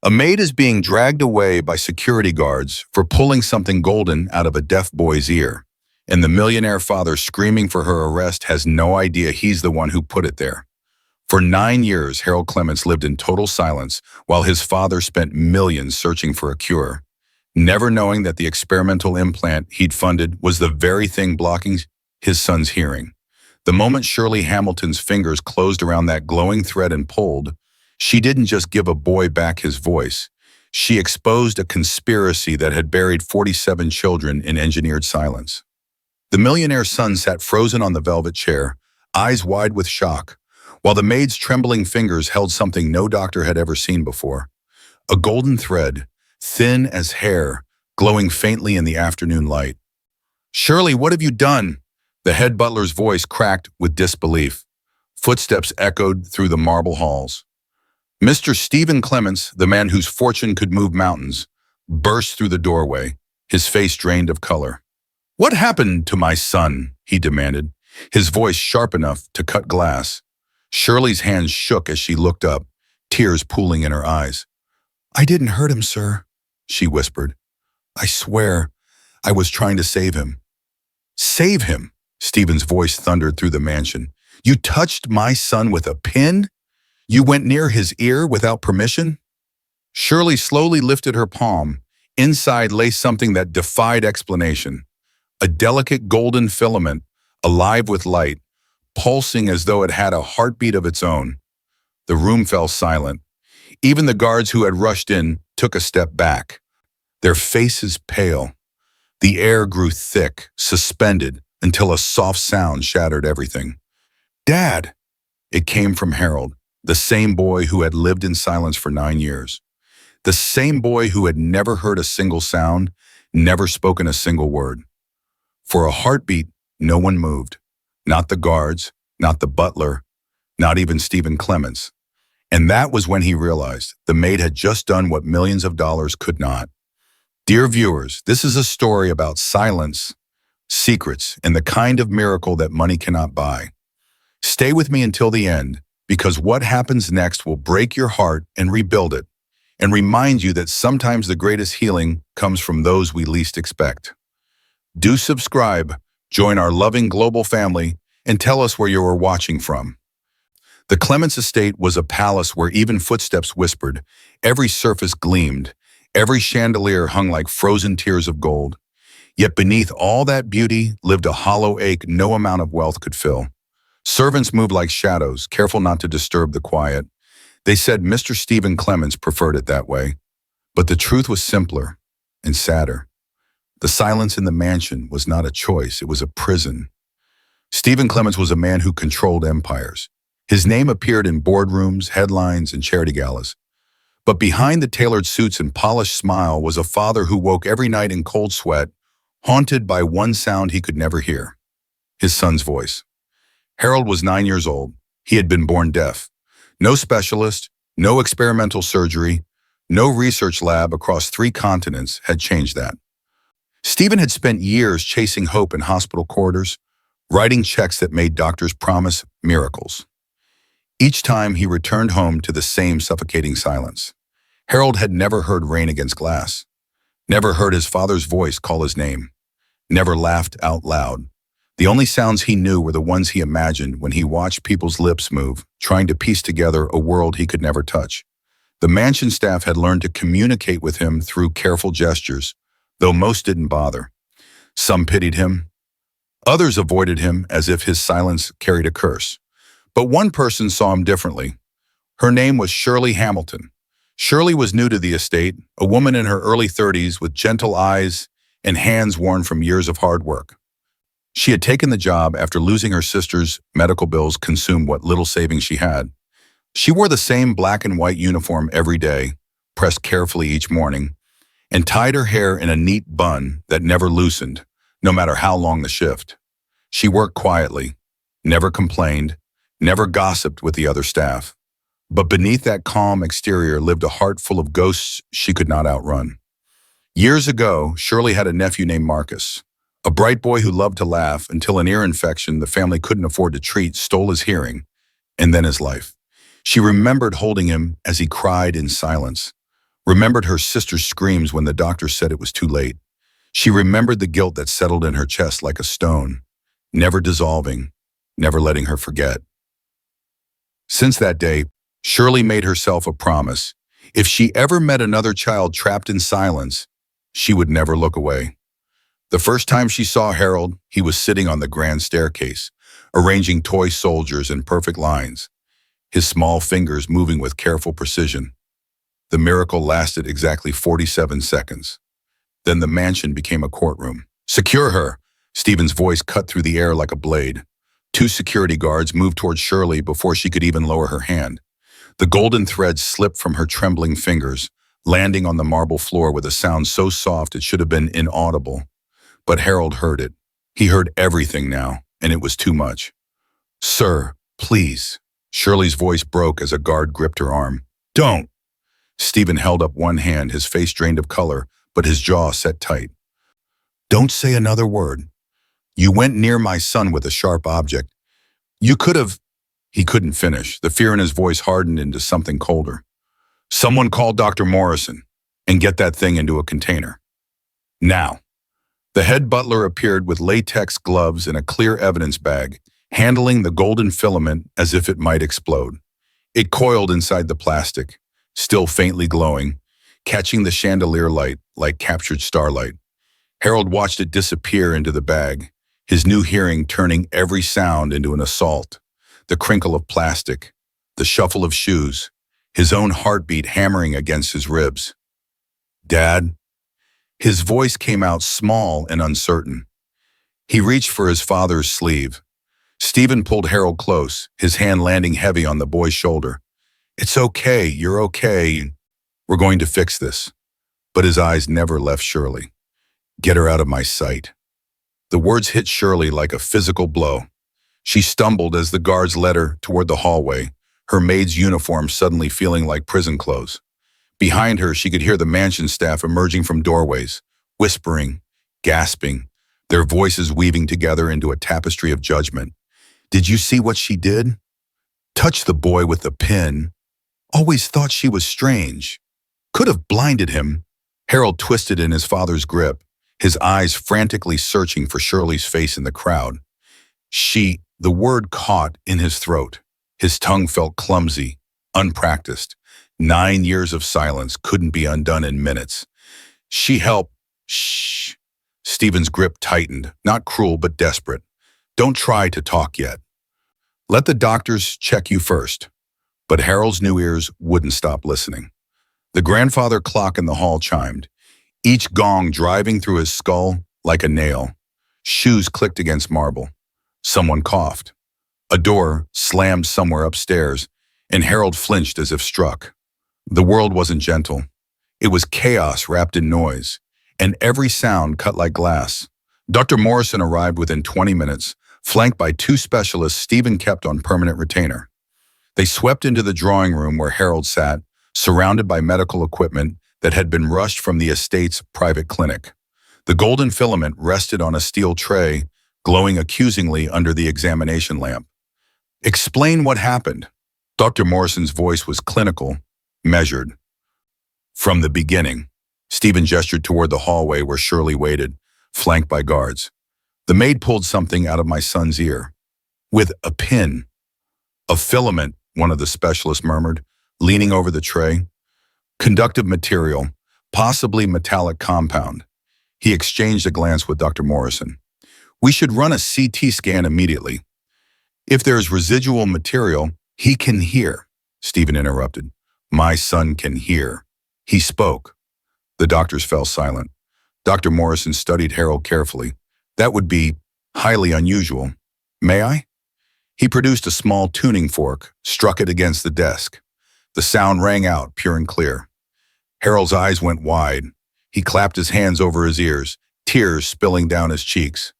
A maid is being dragged away by security guards for pulling something golden out of a deaf boy's ear, and the millionaire father screaming for her arrest has no idea he's the one who put it there. For 9 years, Harold Clements lived in total silence while his father spent millions searching for a cure, never knowing that the experimental implant he'd funded was the very thing blocking his son's hearing. The moment Shirley Hamilton's fingers closed around that glowing thread and pulled, she didn't just give a boy back his voice. She exposed a conspiracy that had buried 47 children in engineered silence. The millionaire's son sat frozen on the velvet chair, eyes wide with shock, while the maid's trembling fingers held something no doctor had ever seen before. A golden thread, thin as hair, glowing faintly in the afternoon light. "Shirley, what have you done?" The head butler's voice cracked with disbelief. Footsteps echoed through the marble halls. Mr. Stephen Clements, the man whose fortune could move mountains, burst through the doorway, his face drained of color. "What happened to my son?" he demanded, his voice sharp enough to cut glass. Shirley's hands shook as she looked up, tears pooling in her eyes. "I didn't hurt him, sir," she whispered. "I swear, I was trying to save him." "Save him?" Stephen's voice thundered through the mansion. "You touched my son with a pin? You went near his ear without permission?" Shirley slowly lifted her palm. Inside lay something that defied explanation. A delicate golden filament, alive with light, pulsing as though it had a heartbeat of its own. The room fell silent. Even the guards who had rushed in took a step back, their faces pale. The air grew thick, suspended, until a soft sound shattered everything. "Dad!" It came from Harold, the same boy who had lived in silence for 9 years. The same boy who had never heard a single sound, never spoken a single word. For a heartbeat, no one moved. Not the guards, not the butler, not even Stephen Clements. And that was when he realized the maid had just done what millions of dollars could not. Dear viewers, this is a story about silence, secrets, and the kind of miracle that money cannot buy. Stay with me until the end, because what happens next will break your heart and rebuild it, and remind you that sometimes the greatest healing comes from those we least expect. Do subscribe, join our loving global family, and tell us where you are watching from. The Clements estate was a palace where even footsteps whispered, every surface gleamed, every chandelier hung like frozen tears of gold. Yet beneath all that beauty lived a hollow ache no amount of wealth could fill. Servants moved like shadows, careful not to disturb the quiet. They said Mr. Stephen Clements preferred it that way. But the truth was simpler and sadder. The silence in the mansion was not a choice, it was a prison. Stephen Clements was a man who controlled empires. His name appeared in boardrooms, headlines, and charity galas. But behind the tailored suits and polished smile was a father who woke every night in cold sweat, haunted by one sound he could never hear: his son's voice. Harold was 9 years old. He had been born deaf. No specialist, no experimental surgery, no research lab across 3 continents had changed that. Stephen had spent years chasing hope in hospital corridors, writing checks that made doctors promise miracles. Each time he returned home to the same suffocating silence. Harold had never heard rain against glass, never heard his father's voice call his name, never laughed out loud. The only sounds he knew were the ones he imagined when he watched people's lips move, trying to piece together a world he could never touch. The mansion staff had learned to communicate with him through careful gestures, though most didn't bother. Some pitied him. Others avoided him as if his silence carried a curse. But one person saw him differently. Her name was Shirley Hamilton. Shirley was new to the estate, a woman in her early 30s with gentle eyes and hands worn from years of hard work. She had taken the job after losing her sister's medical bills consumed what little savings she had. She wore the same black and white uniform every day, pressed carefully each morning, and tied her hair in a neat bun that never loosened, no matter how long the shift. She worked quietly, never complained, never gossiped with the other staff. But beneath that calm exterior lived a heart full of ghosts she could not outrun. Years ago, Shirley had a nephew named Marcus, a bright boy who loved to laugh until an ear infection the family couldn't afford to treat stole his hearing, and then his life. She remembered holding him as he cried in silence, Remembered her sister's screams when the doctor said it was too late. She remembered the guilt that settled in her chest like a stone, never dissolving, never letting her forget. Since that day, Shirley made herself a promise. If she ever met another child trapped in silence, she would never look away. The first time she saw Harold, he was sitting on the grand staircase, arranging toy soldiers in perfect lines, his small fingers moving with careful precision. The miracle lasted exactly 47 seconds. Then the mansion became a courtroom. "Secure her!" Stephen's voice cut through the air like a blade. Two security guards moved toward Shirley before she could even lower her hand. The golden thread slipped from her trembling fingers, landing on the marble floor with a sound so soft it should have been inaudible. But Harold heard it. He heard everything now, and it was too much. "Sir, please." Shirley's voice broke as a guard gripped her arm. "Don't." Stephen held up one hand, his face drained of color, but his jaw set tight. "Don't say another word. You went near my son with a sharp object. You could have—" He couldn't finish. The fear in his voice hardened into something colder. "Someone call Dr. Morrison and get that thing into a container. Now." The head butler appeared with latex gloves and a clear evidence bag, handling the golden filament as if it might explode. It coiled inside the plastic, still faintly glowing, catching the chandelier light like captured starlight. Harold watched it disappear into the bag, his new hearing turning every sound into an assault. The crinkle of plastic, the shuffle of shoes, his own heartbeat hammering against his ribs. "Dad?" His voice came out small and uncertain. He reached for his father's sleeve. Stephen pulled Harold close, his hand landing heavy on the boy's shoulder. "It's okay, you're okay. We're going to fix this." But his eyes never left Shirley. "Get her out of my sight." The words hit Shirley like a physical blow. She stumbled as the guards led her toward the hallway, her maid's uniform suddenly feeling like prison clothes. Behind her, she could hear the mansion staff emerging from doorways, whispering, gasping, their voices weaving together into a tapestry of judgment. "Did you see what she did? Touched the boy with the pin. Always thought she was strange. Could have blinded him." Harold twisted in his father's grip, his eyes frantically searching for Shirley's face in the crowd. The word caught in his throat. His tongue felt clumsy, unpracticed. 9 years of silence couldn't be undone in minutes. "She helped." "Shh." Stephen's grip tightened, not cruel but desperate. "Don't try to talk yet. Let the doctors check you first." But Harold's new ears wouldn't stop listening. The grandfather clock in the hall chimed, each gong driving through his skull like a nail. Shoes clicked against marble. Someone coughed. A door slammed somewhere upstairs, and Harold flinched as if struck. The world wasn't gentle. It was chaos wrapped in noise, and every sound cut like glass. Dr. Morrison arrived within 20 minutes, flanked by 2 specialists Stephen kept on permanent retainer. They swept into the drawing room where Harold sat, surrounded by medical equipment that had been rushed from the estate's private clinic. The golden filament rested on a steel tray, glowing accusingly under the examination lamp. "Explain what happened." Dr. Morrison's voice was clinical, measured. "From the beginning." Stephen gestured toward the hallway where Shirley waited, flanked by guards. "The maid pulled something out of my son's ear. With a pin." "A filament," one of the specialists murmured, leaning over the tray. "Conductive material, possibly metallic compound." He exchanged a glance with Dr. Morrison. "We should run a CT scan immediately." "If there's residual material, he can hear," Stephen interrupted. "My son can hear." He spoke. The doctors fell silent. Dr. Morrison studied Harold carefully. "That would be highly unusual. May I?" He produced a small tuning fork, struck it against the desk. The sound rang out, pure and clear. Harold's eyes went wide. He clapped his hands over his ears, tears spilling down his cheeks.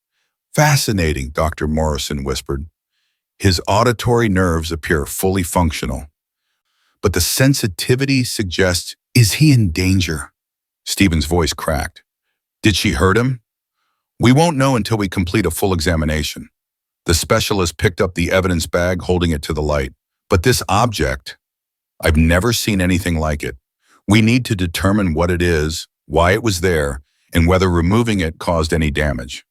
"Fascinating," Dr. Morrison whispered. "His auditory nerves appear fully functional. But the sensitivity suggests, is he in danger?" Stephen's voice cracked. "Did she hurt him?" "We won't know until we complete a full examination." The specialist picked up the evidence bag, holding it to the light. "But this object, I've never seen anything like it. We need to determine what it is, why it was there, and whether removing it caused any damage.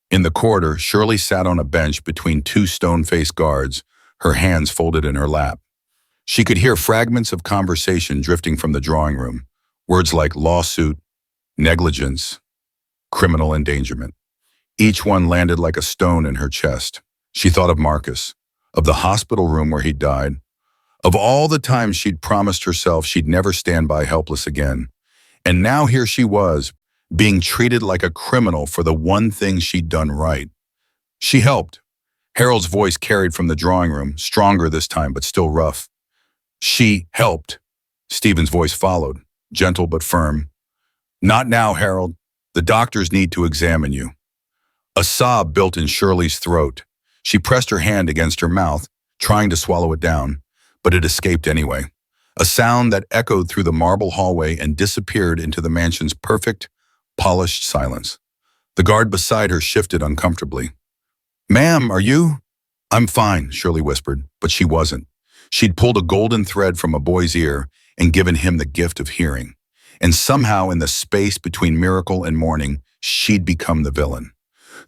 In the corridor, Shirley sat on a bench between two stone-faced guards, her hands folded in her lap. She could hear fragments of conversation drifting from the drawing room, words like lawsuit, negligence, criminal endangerment. Each one landed like a stone in her chest. She thought of Marcus, of the hospital room where he died, of all the times she'd promised herself she'd never stand by helpless again. And now here she was, being treated like a criminal for the one thing she'd done right. She helped. Harold's voice carried from the drawing room, stronger this time, but still rough. She helped. Stephen's voice followed, gentle but firm. Not now, Harold. The doctors need to examine you. A sob built in Shirley's throat. She pressed her hand against her mouth, trying to swallow it down, but it escaped anyway. A sound that echoed through the marble hallway and disappeared into the mansion's perfect, polished silence. The guard beside her shifted uncomfortably. Ma'am, are you? I'm fine, Shirley whispered, but she wasn't. She'd pulled a golden thread from a boy's ear and given him the gift of hearing. And somehow in the space between miracle and morning, she'd become the villain.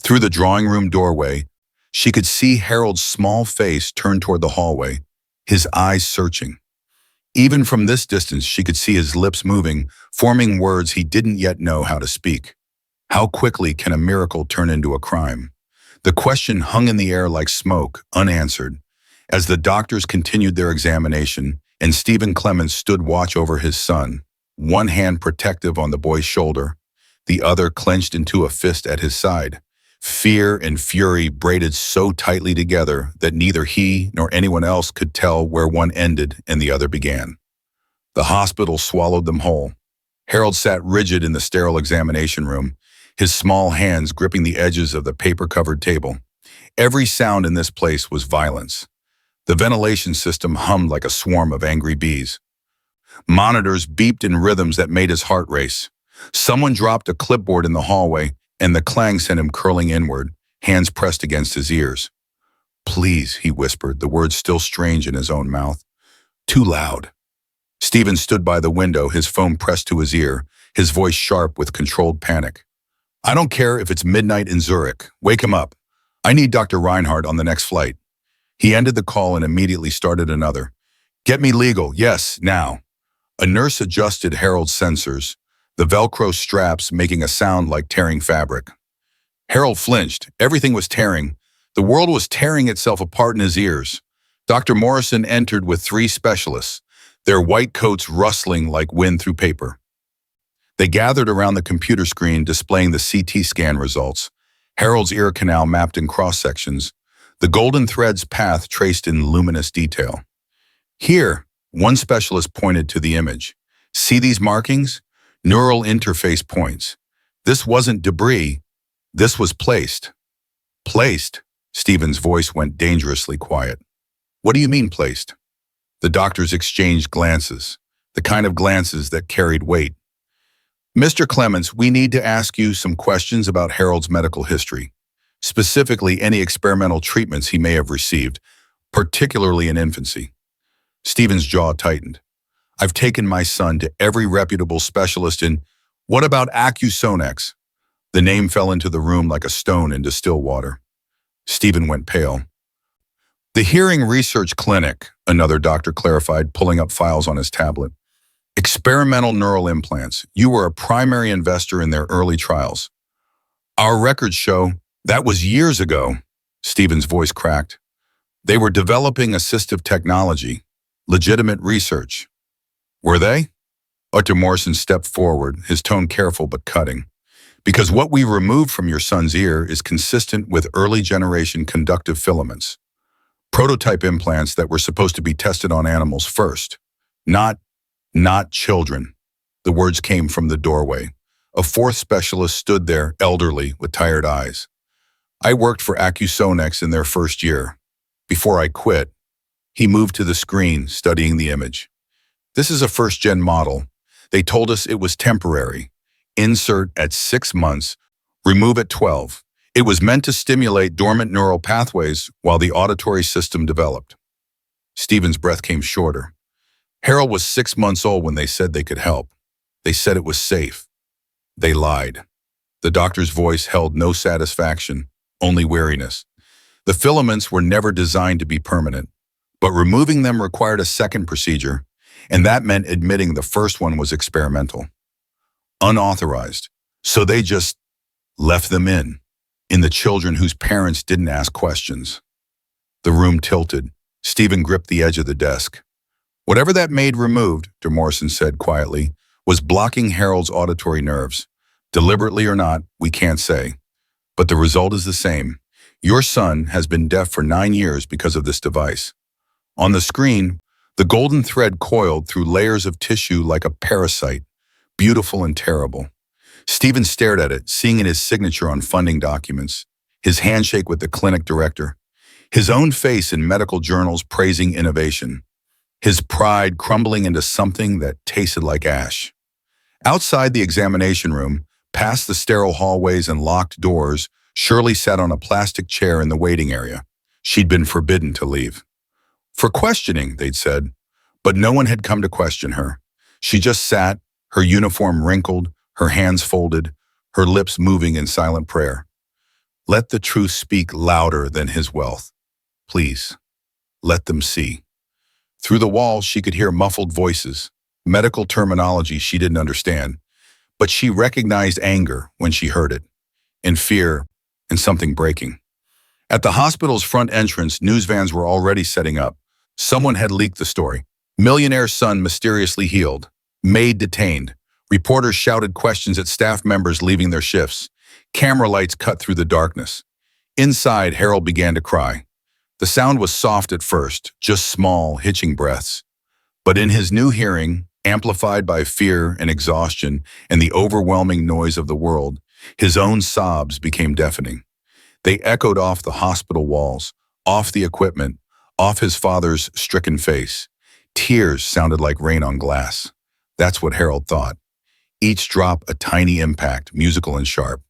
Through the drawing room doorway, she could see Harold's small face turn toward the hallway, his eyes searching. Even from this distance, she could see his lips moving, forming words he didn't yet know how to speak. How quickly can a miracle turn into a crime? The question hung in the air like smoke, unanswered. As the doctors continued their examination, and Stephen Clements stood watch over his son, one hand protective on the boy's shoulder, the other clenched into a fist at his side. Fear and fury braided so tightly together that neither he nor anyone else could tell where one ended and the other began. The hospital swallowed them whole. Harold sat rigid in the sterile examination room, his small hands gripping the edges of the paper-covered table. Every sound in this place was violence. The ventilation system hummed like a swarm of angry bees. Monitors beeped in rhythms that made his heart race. Someone dropped a clipboard in the hallway, and the clang sent him curling inward, hands pressed against his ears. Please, he whispered, the words still strange in his own mouth. Too loud. Stephen stood by the window, his phone pressed to his ear, his voice sharp with controlled panic. I don't care if it's midnight in Zurich. Wake him up. I need Dr. Reinhardt on the next flight. He ended the call and immediately started another. Get me legal. Yes, now. A nurse adjusted Harold's sensors, the Velcro straps making a sound like tearing fabric. Harold flinched. Everything was tearing. The world was tearing itself apart in his ears. Dr. Morrison entered with 3 specialists, their white coats rustling like wind through paper. They gathered around the computer screen displaying the CT scan results, Harold's ear canal mapped in cross-sections, the golden thread's path traced in luminous detail. Here, one specialist pointed to the image. See these markings? Neural interface points. This wasn't debris. This was placed. Placed? Stephen's voice went dangerously quiet. What do you mean placed? The doctors exchanged glances, the kind of glances that carried weight. Mr. Clements, we need to ask you some questions about Harold's medical history, specifically any experimental treatments he may have received, particularly in infancy. Stephen's jaw tightened. I've taken my son to every reputable specialist in, what about Acusonex? The name fell into the room like a stone into still water. Stephen went pale. The Hearing Research Clinic, another doctor clarified, pulling up files on his tablet. Experimental neural implants. You were a primary investor in their early trials. Our records show that was years ago. Stephen's voice cracked. They were developing assistive technology, legitimate research. Were they? Dr. Morrison stepped forward, his tone careful but cutting. Because what we removed from your son's ear is consistent with early generation conductive filaments. Prototype implants that were supposed to be tested on animals first. Not children. The words came from the doorway. A 4th specialist stood there, elderly, with tired eyes. I worked for Acusonex in their first year. Before I quit, he moved to the screen, studying the image. This is a first-gen model. They told us it was temporary. Insert at 6 months, remove at 12. It was meant to stimulate dormant neural pathways while the auditory system developed. Stephen's breath came shorter. Harold was 6 months old when they said they could help. They said it was safe. They lied. The doctor's voice held no satisfaction, only weariness. The filaments were never designed to be permanent, but removing them required a second procedure, and that meant admitting the first one was experimental, unauthorized. So they just left them in the children whose parents didn't ask questions. The room tilted. Stephen gripped the edge of the desk. Whatever that maid removed, De Morrison said quietly, was blocking Harold's auditory nerves. Deliberately or not, we can't say. But the result is the same. Your son has been deaf for 9 years because of this device. On the screen, the golden thread coiled through layers of tissue like a parasite, beautiful and terrible. Stephen stared at it, seeing in his signature on funding documents, his handshake with the clinic director, his own face in medical journals praising innovation, his pride crumbling into something that tasted like ash. Outside the examination room, past the sterile hallways and locked doors, Shirley sat on a plastic chair in the waiting area. She'd been forbidden to leave. For questioning, they'd said, but no one had come to question her. She just sat, her uniform wrinkled, her hands folded, her lips moving in silent prayer. Let the truth speak louder than his wealth. Please, let them see. Through the walls, she could hear muffled voices, medical terminology she didn't understand, but she recognized anger when she heard it, and fear, and something breaking. At the hospital's front entrance, news vans were already setting up. Someone had leaked the story. Millionaire's son mysteriously healed. Maid detained. Reporters shouted questions at staff members leaving their shifts. Camera lights cut through the darkness. Inside, Harold began to cry. The sound was soft at first, just small, hitching breaths. But in his new hearing, amplified by fear and exhaustion and the overwhelming noise of the world, his own sobs became deafening. They echoed off the hospital walls, off the equipment, off his father's stricken face. Tears sounded like rain on glass. That's what Harold thought. Each drop a tiny impact, musical and sharp.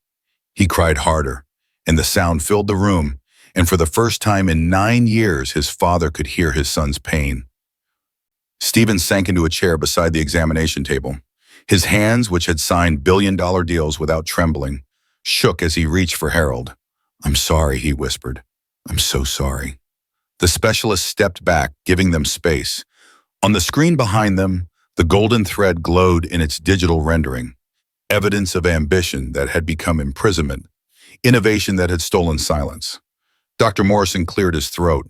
He cried harder, and the sound filled the room, and for the first time in 9 years, his father could hear his son's pain. Stephen sank into a chair beside the examination table. His hands, which had signed billion-dollar deals without trembling, shook as he reached for Harold. I'm sorry, he whispered. I'm so sorry. The specialist stepped back, giving them space. On the screen behind them, the golden thread glowed in its digital rendering, evidence of ambition that had become imprisonment, innovation that had stolen silence. Dr. Morrison cleared his throat.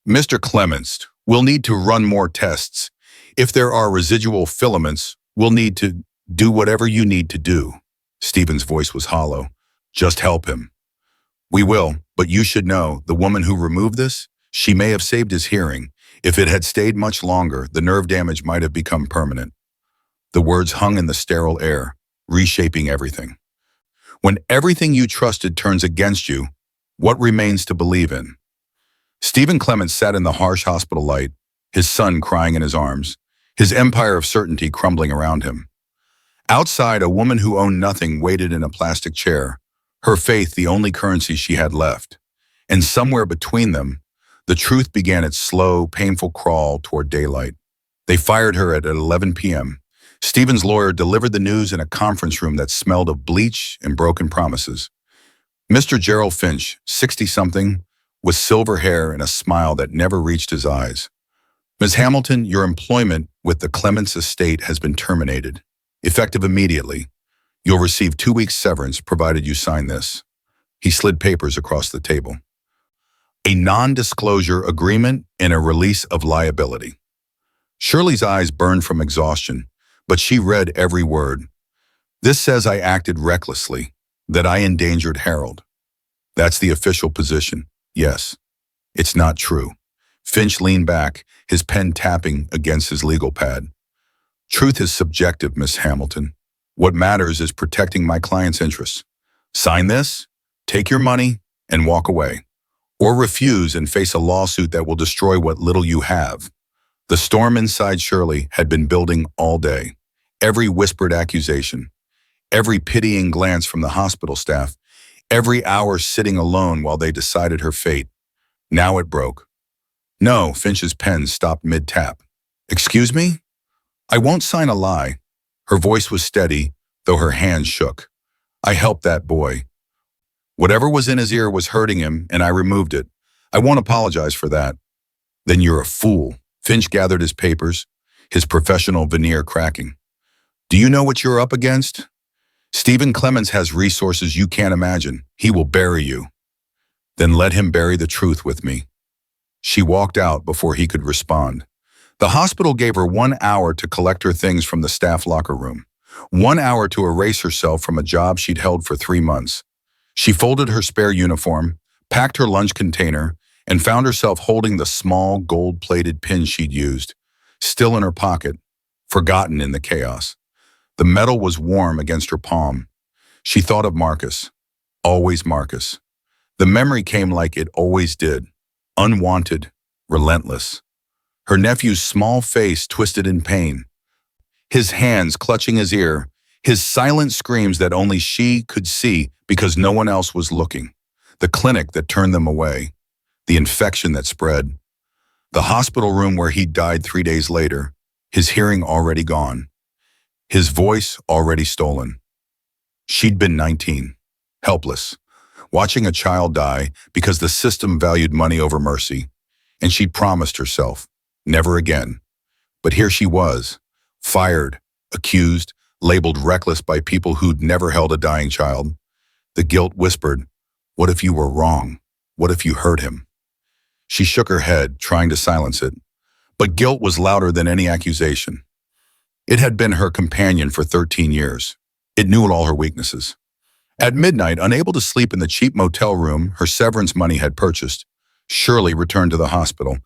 Mr. Clements, we'll need to run more tests. If there are residual filaments, we'll need to do whatever you need to do. Stephen's voice was hollow. Just help him. We will, but you should know, the woman who removed this, she may have saved his hearing. If it had stayed much longer, the nerve damage might have become permanent. The words hung in the sterile air, reshaping everything. When everything you trusted turns against you, what remains to believe in? Stephen Clements sat in the harsh hospital light, his son crying in his arms, his empire of certainty crumbling around him. Outside, a woman who owned nothing waited in a plastic chair, her faith the only currency she had left. And somewhere between them, the truth began its slow, painful crawl toward daylight. They fired her at 11 p.m. Stephen's lawyer delivered the news in a conference room that smelled of bleach and broken promises. Mr. Gerald Finch, 60-something, with silver hair and a smile that never reached his eyes. Ms. Hamilton, your employment with the Clements estate has been terminated, effective immediately. You'll receive 2 weeks severance provided you sign this. He slid papers across the table. A non-disclosure agreement and a release of liability. Shirley's eyes burned from exhaustion, but she read every word. This says I acted recklessly, that I endangered Harold. That's the official position. Yes, it's not true. Finch leaned back, his pen tapping against his legal pad. Truth is subjective, Miss Hamilton. What matters is protecting my client's interests. Sign this, take your money, and walk away. Or refuse and face a lawsuit that will destroy what little you have. The storm inside Shirley had been building all day. Every whispered accusation, every pitying glance from the hospital staff, every hour sitting alone while they decided her fate. Now it broke. No, Finch's pen stopped mid-tap. Excuse me? I won't sign a lie. Her voice was steady, though her hands shook. I helped that boy. Whatever was in his ear was hurting him, and I removed it. I won't apologize for that. Then you're a fool. Finch gathered his papers, his professional veneer cracking. Do you know what you're up against? Stephen Clemens has resources you can't imagine. He will bury you. Then let him bury the truth with me. She walked out before he could respond. The hospital gave her 1 hour to collect her things from the staff locker room. 1 hour to erase herself from a job she'd held for 3 months. She folded her spare uniform, packed her lunch container, and found herself holding the small gold-plated pin she'd used, still in her pocket, forgotten in the chaos. The metal was warm against her palm. She thought of Marcus. Always Marcus. The memory came like it always did. Unwanted, relentless. Her nephew's small face twisted in pain. His hands clutching his ear, his silent screams that only she could see because no one else was looking. The clinic that turned them away. The infection that spread. The hospital room where he died 3 days later, his hearing already gone. His voice already stolen. She'd been 19, helpless, watching a child die because the system valued money over mercy, and she'd promised herself, never again. But here she was, fired, accused, labeled reckless by people who'd never held a dying child. The guilt whispered, what if you were wrong? What if you hurt him? She shook her head, trying to silence it. But guilt was louder than any accusation. It had been her companion for 13 years. It knew all her weaknesses. At midnight, unable to sleep in the cheap motel room her severance money had purchased, Shirley returned to the hospital.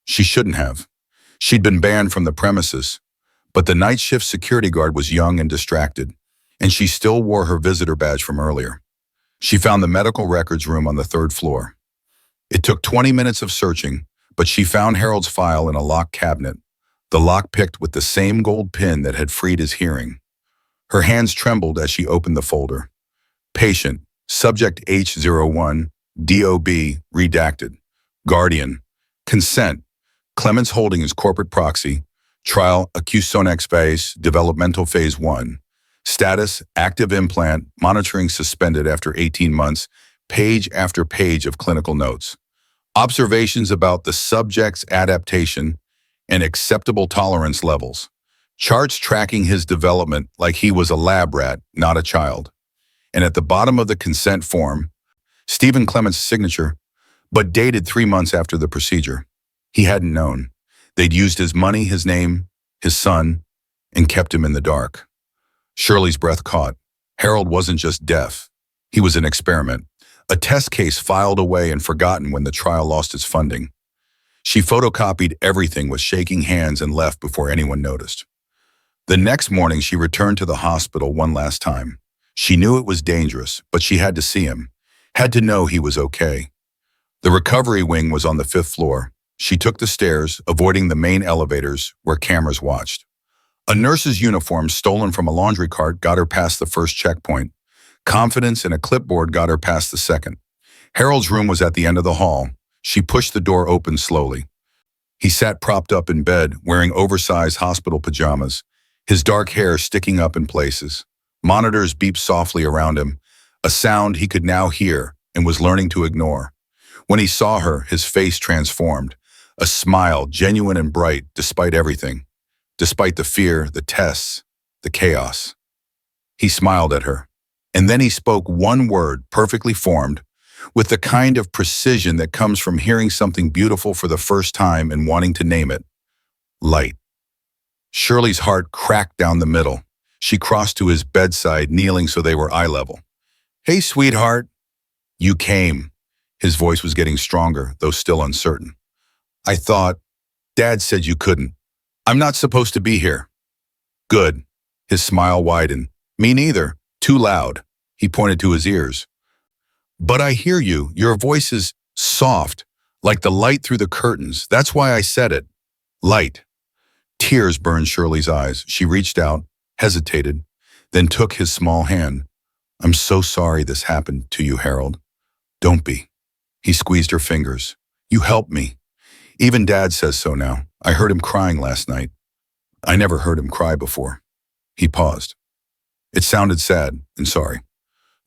She shouldn't have. She'd been banned from the premises, but the night shift security guard was young and distracted, and she still wore her visitor badge from earlier. She found the medical records room on the 3rd floor. It took 20 minutes of searching, but she found Harold's file in a locked cabinet, the lock picked with the same gold pin that had freed his hearing. Her hands trembled as she opened the folder. Patient, subject H01, DOB, redacted. Guardian, consent, Clemens holding his corporate proxy, trial accusonex phase, developmental phase 1. Status, active implant, monitoring suspended after 18 months, page after page of clinical notes. Observations about the subject's adaptation and acceptable tolerance levels. Charts tracking his development like he was a lab rat, not a child. And at the bottom of the consent form, Stephen Clemens' signature, but dated 3 months after the procedure. He hadn't known. They'd used his money, his name, his son, and kept him in the dark. Shirley's breath caught. Harold wasn't just deaf. He was an experiment, a test case filed away and forgotten when the trial lost its funding. She photocopied everything with shaking hands and left before anyone noticed. The next morning, she returned to the hospital one last time. She knew it was dangerous, but she had to see him, had to know he was okay. The recovery wing was on the 5th floor. She took the stairs, avoiding the main elevators where cameras watched. A nurse's uniform stolen from a laundry cart got her past the first checkpoint. Confidence and a clipboard got her past the second. Harold's room was at the end of the hall. She pushed the door open slowly. He sat propped up in bed, wearing oversized hospital pajamas, his dark hair sticking up in places. Monitors beeped softly around him, a sound he could now hear and was learning to ignore. When he saw her, his face transformed, a smile, genuine and bright despite everything, despite the fear, the tests, the chaos. He smiled at her, and then he spoke one word, perfectly formed, with the kind of precision that comes from hearing something beautiful for the first time and wanting to name it. Light. Shirley's heart cracked down the middle. She crossed to his bedside, kneeling so they were eye level. Hey, sweetheart. You came. His voice was getting stronger, though still uncertain. I thought, Dad said you couldn't. I'm not supposed to be here. Good. His smile widened. Me neither. Too loud. He pointed to his ears. But I hear you. Your voice is soft, like the light through the curtains. That's why I said it. Light. Tears burned Shirley's eyes. She reached out, hesitated, then took his small hand. I'm so sorry this happened to you, Harold. Don't be. He squeezed her fingers. You helped me. Even Dad says so now. I heard him crying last night. I never heard him cry before. He paused. It sounded sad and sorry.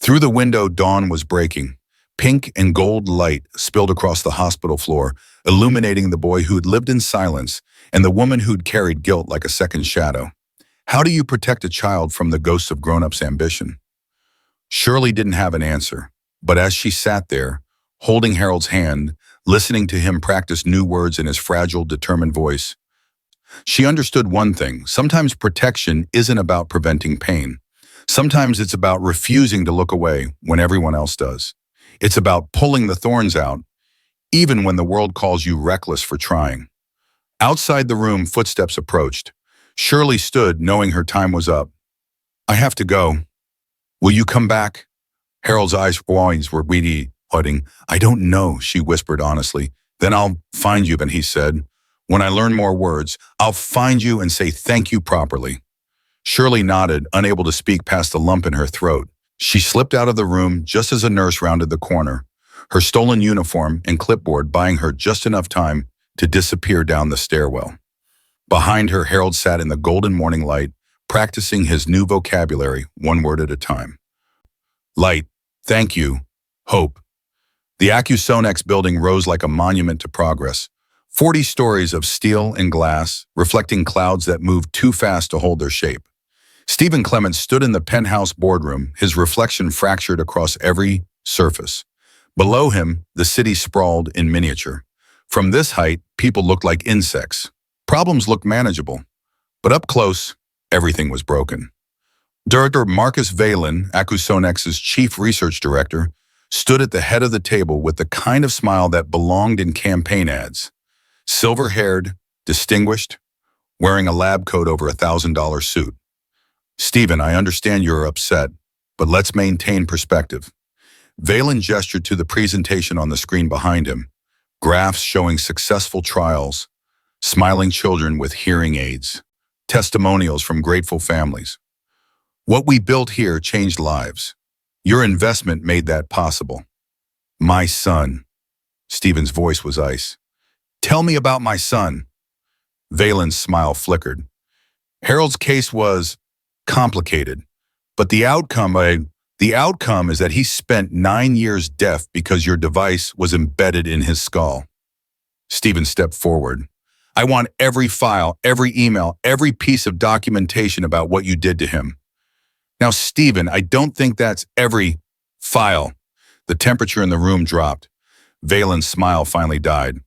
Through the window, dawn was breaking. Pink and gold light spilled across the hospital floor, illuminating the boy who'd lived in silence and the woman who'd carried guilt like a second shadow. How do you protect a child from the ghosts of grown-ups' ambition? Shirley didn't have an answer, but as she sat there, holding Harold's hand, listening to him practice new words in his fragile, determined voice, she understood one thing. Sometimes protection isn't about preventing pain. Sometimes it's about refusing to look away when everyone else does. It's about pulling the thorns out, even when the world calls you reckless for trying. Outside the room, footsteps approached. Shirley stood, knowing her time was up. I have to go. Will you come back? Harold's eyes were weedy, hudding. I don't know, she whispered honestly. Then I'll find you, he said. When I learn more words, I'll find you and say thank you properly. Shirley nodded, unable to speak past the lump in her throat. She slipped out of the room just as a nurse rounded the corner, her stolen uniform and clipboard buying her just enough time to disappear down the stairwell. Behind her, Harold sat in the golden morning light, practicing his new vocabulary, one word at a time. Light, thank you, hope. The Accusonex building rose like a monument to progress. 40 stories of steel and glass, reflecting clouds that moved too fast to hold their shape. Stephen Clements stood in the penthouse boardroom, his reflection fractured across every surface. Below him, the city sprawled in miniature. From this height, people looked like insects. Problems looked manageable. But up close, everything was broken. Director Marcus Valen, Accusonex's chief research director, stood at the head of the table with the kind of smile that belonged in campaign ads. Silver-haired, distinguished, wearing a lab coat over $1,000 suit. Stephen, I understand you're upset, but let's maintain perspective. Valen gestured to the presentation on the screen behind him, graphs showing successful trials, smiling children with hearing aids, testimonials from grateful families. What we built here changed lives. Your investment made that possible. My son. Stephen's voice was ice. Tell me about my son. Valen's smile flickered. Harold's case was complicated, but the outcome is that he spent 9 years deaf because your device was embedded in his skull. Stephen stepped forward. I want every file, every email, every piece of documentation about what you did to him. Now, Stephen, I don't think that's every file. The temperature in the room dropped. Valen's smile finally died.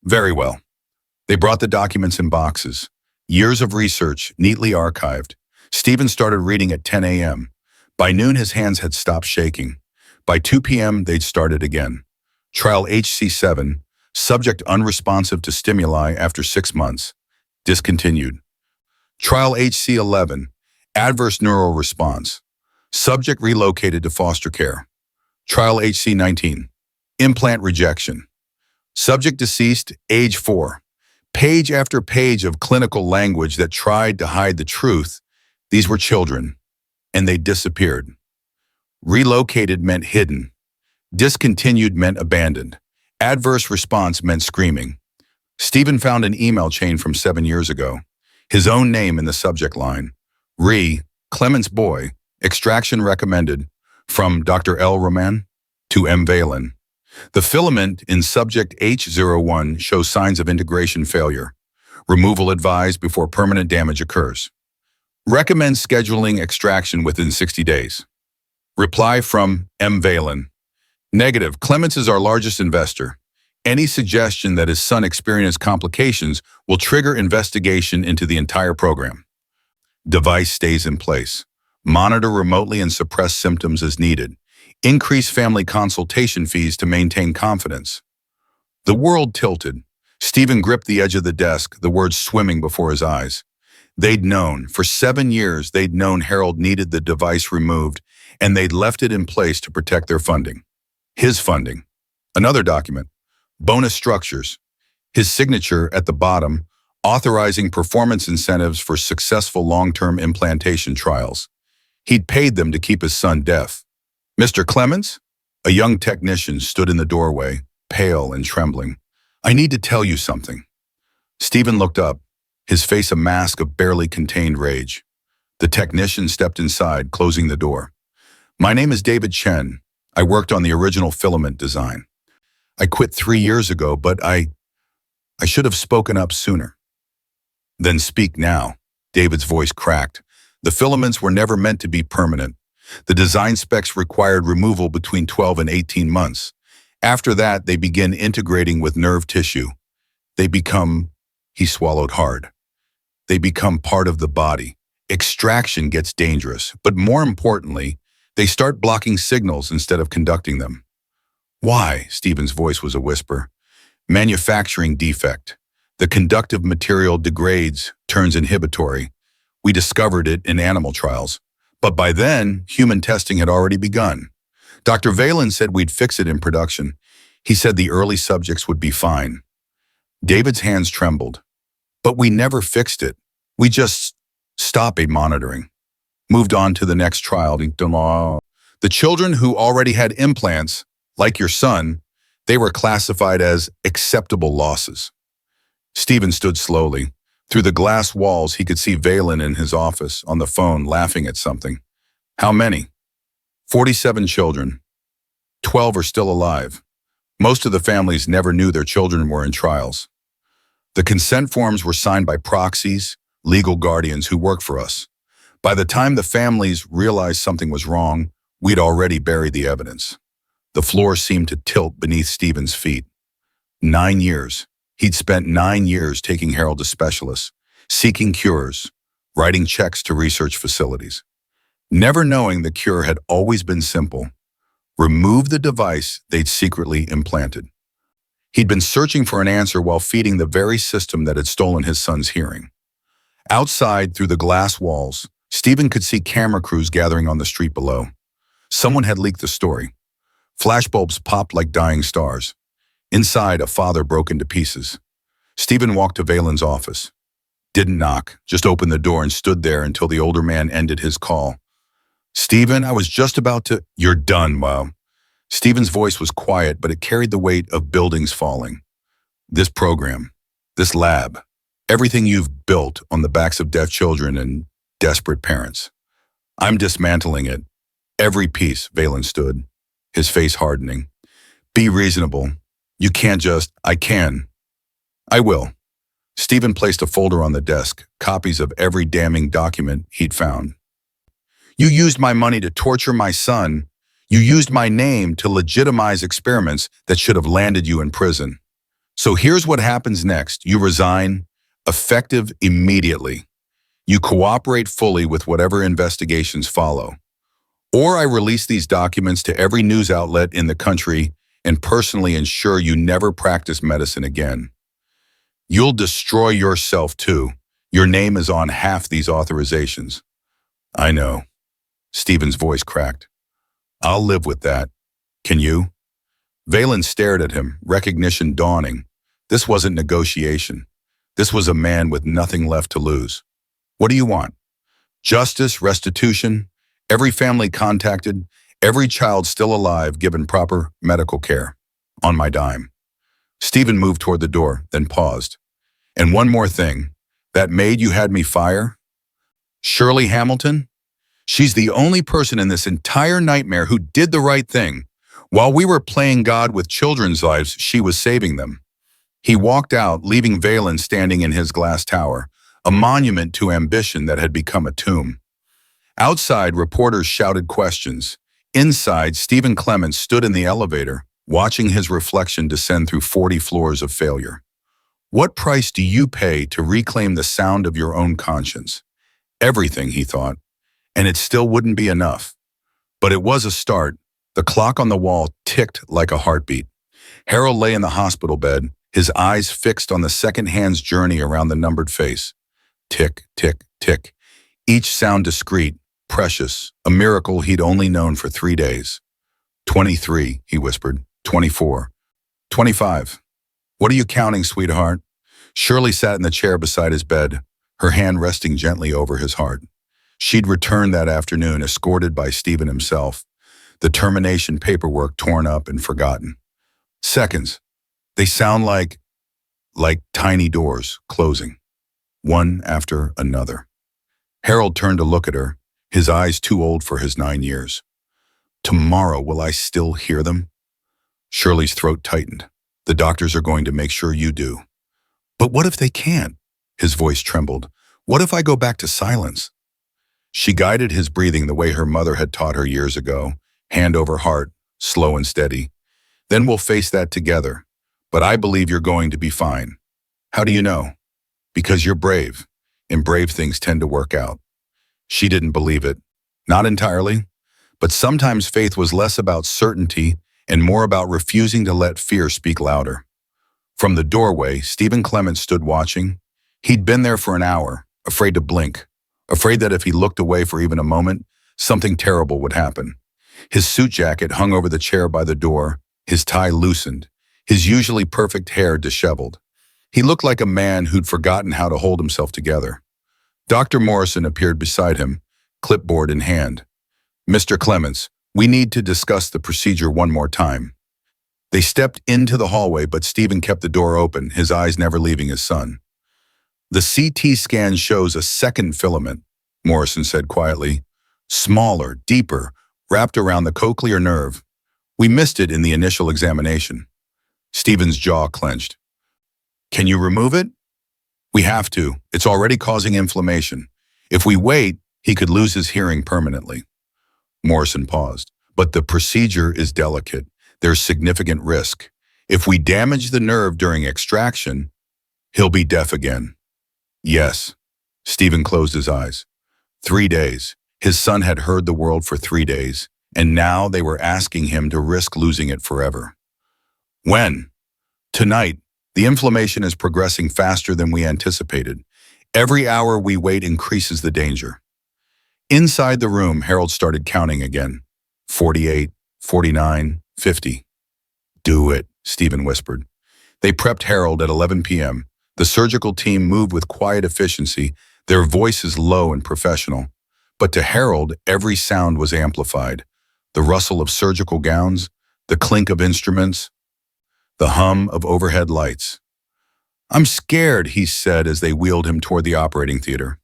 Very well. They brought the documents in boxes. Years of research, neatly archived. Stephen started reading at 10 a.m. By noon, his hands had stopped shaking. By 2 p.m., they'd started again. Trial HC7, subject unresponsive to stimuli after 6 months. Discontinued. Trial HC11, adverse neural response. Subject relocated to foster care. Trial HC19, implant rejection. Subject deceased, age 4. Page after page of clinical language that tried to hide the truth. These were children, and they disappeared. Relocated meant hidden. Discontinued meant abandoned. Adverse response meant screaming. Stephen found an email chain from 7 years ago. His own name in the subject line. Clements boy, extraction recommended, from Dr. L. Roman to M. Valen. The filament in subject H01 shows signs of integration failure. Removal advised before permanent damage occurs. Recommend scheduling extraction within 60 days. Reply from M. Valen. Negative. Clements is our largest investor. Any suggestion that his son experienced complications will trigger investigation into the entire program. Device stays in place. Monitor remotely and suppress symptoms as needed. Increase family consultation fees to maintain confidence. The world tilted. Stephen gripped the edge of the desk, the words swimming before his eyes. They'd known. For 7 years, they'd known Harold needed the device removed, and they'd left it in place to protect their funding. His funding. Another document. Bonus structures. His signature at the bottom, authorizing performance incentives for successful long-term implantation trials. He'd paid them to keep his son deaf. Mr. Clements? A young technician stood in the doorway, pale and trembling. I need to tell you something. Stephen looked up, his face a mask of barely contained rage. The technician stepped inside, closing the door. My name is David Chen. I worked on the original filament design. I quit 3 years ago, but I should have spoken up sooner. Then speak now. David's voice cracked. The filaments were never meant to be permanent. The design specs required removal between 12 and 18 months. After that, they begin integrating with nerve tissue. They become, he swallowed hard. They become part of the body. Extraction gets dangerous, but more importantly, they start blocking signals instead of conducting them. Why? Stephen's voice was a whisper. Manufacturing defect. The conductive material degrades, turns inhibitory. We discovered it in animal trials. But by then, human testing had already begun. Dr. Valen said we'd fix it in production. He said the early subjects would be fine. David's hands trembled. But we never fixed it. We just stopped monitoring. Moved on to the next trial. The children who already had implants, like your son, they were classified as acceptable losses. Stephen stood slowly. Through the glass walls, he could see Valen in his office, on the phone, laughing at something. How many? 47 children. 12 are still alive. Most of the families never knew their children were in trials. The consent forms were signed by proxies, legal guardians who work for us. By the time the families realized something was wrong, we'd already buried the evidence. The floor seemed to tilt beneath Stephen's feet. 9 years. He'd spent 9 years taking Harold to specialists, seeking cures, writing checks to research facilities. Never knowing the cure had always been simple. Remove the device they'd secretly implanted. He'd been searching for an answer while feeding the very system that had stolen his son's hearing. Outside, through the glass walls, Stephen could see camera crews gathering on the street below. Someone had leaked the story. Flashbulbs popped like dying stars. Inside, a father broke into pieces. Stephen walked to Valen's office. Didn't knock, just opened the door and stood there until the older man ended his call. Stephen, I was just about to— You're done, Wow. Stephen's voice was quiet, but it carried the weight of buildings falling. This program, this lab, everything you've built on the backs of deaf children and desperate parents. I'm dismantling it. Every piece, Valen stood, his face hardening. Be reasonable. You can't just— I can. I will. Stephen placed a folder on the desk, copies of every damning document he'd found. You used my money to torture my son. You used my name to legitimize experiments that should have landed you in prison. So here's what happens next. You resign, effective immediately. You cooperate fully with whatever investigations follow. Or I release these documents to every news outlet in the country and personally ensure you never practice medicine again. You'll destroy yourself too. Your name is on half these authorizations. I know. Stephen's voice cracked. I'll live with that. Can you? Valen stared at him, recognition dawning. This wasn't negotiation. This was a man with nothing left to lose. What do you want? Justice, restitution, every family contacted, every child still alive given proper medical care. On my dime. Stephen moved toward the door, then paused. And one more thing. That maid you had me fire? Shirley Hamilton? She's the only person in this entire nightmare who did the right thing. While we were playing God with children's lives, she was saving them. He walked out, leaving Valen standing in his glass tower, a monument to ambition that had become a tomb. Outside, reporters shouted questions. Inside, Stephen Clements stood in the elevator, watching his reflection descend through 40 floors of failure. What price do you pay to reclaim the sound of your own conscience? Everything, he thought. And it still wouldn't be enough. But it was a start. The clock on the wall ticked like a heartbeat. Harold lay in the hospital bed, his eyes fixed on the second hand's journey around the numbered face. Tick, tick, tick. Each sound discreet, precious, a miracle he'd only known for 3 days. 23, he whispered. 24. 25. What are you counting, sweetheart? Shirley sat in the chair beside his bed, her hand resting gently over his heart. She'd returned that afternoon, escorted by Stephen himself, the termination paperwork torn up and forgotten. Seconds. They sound like like tiny doors closing, one after another. Harold turned to look at her, his eyes too old for his 9 years. Tomorrow, will I still hear them? Shirley's throat tightened. The doctors are going to make sure you do. But what if they can't? His voice trembled. What if I go back to silence? She guided his breathing the way her mother had taught her years ago, hand over heart, slow and steady. Then we'll face that together. But I believe you're going to be fine. How do you know? Because you're brave, and brave things tend to work out. She didn't believe it. Not entirely. But sometimes faith was less about certainty and more about refusing to let fear speak louder. From the doorway, Stephen Clements stood watching. He'd been there for an hour, afraid to blink, afraid that if he looked away for even a moment, something terrible would happen. His suit jacket hung over the chair by the door, his tie loosened, his usually perfect hair disheveled. He looked like a man who'd forgotten how to hold himself together. Dr. Morrison appeared beside him, clipboard in hand. Mr. Clements, we need to discuss the procedure one more time. They stepped into the hallway, but Stephen kept the door open, his eyes never leaving his son. The CT scan shows a second filament, Morrison said quietly. Smaller, deeper, wrapped around the cochlear nerve. We missed it in the initial examination. Stephen's jaw clenched. Can you remove it? We have to. It's already causing inflammation. If we wait, he could lose his hearing permanently. Morrison paused. But the procedure is delicate. There's significant risk. If we damage the nerve during extraction, he'll be deaf again. Yes. Stephen closed his eyes. 3 days. His son had heard the world for 3 days, and now they were asking him to risk losing it forever. When? Tonight. The inflammation is progressing faster than we anticipated. Every hour we wait increases the danger. Inside the room, Harold started counting again. 48, 49, 50. Do it, Stephen whispered. They prepped Harold at 11 p.m. The surgical team moved with quiet efficiency, their voices low and professional. But to Harold, every sound was amplified. The rustle of surgical gowns, the clink of instruments, the hum of overhead lights. I'm scared, he said as they wheeled him toward the operating theater.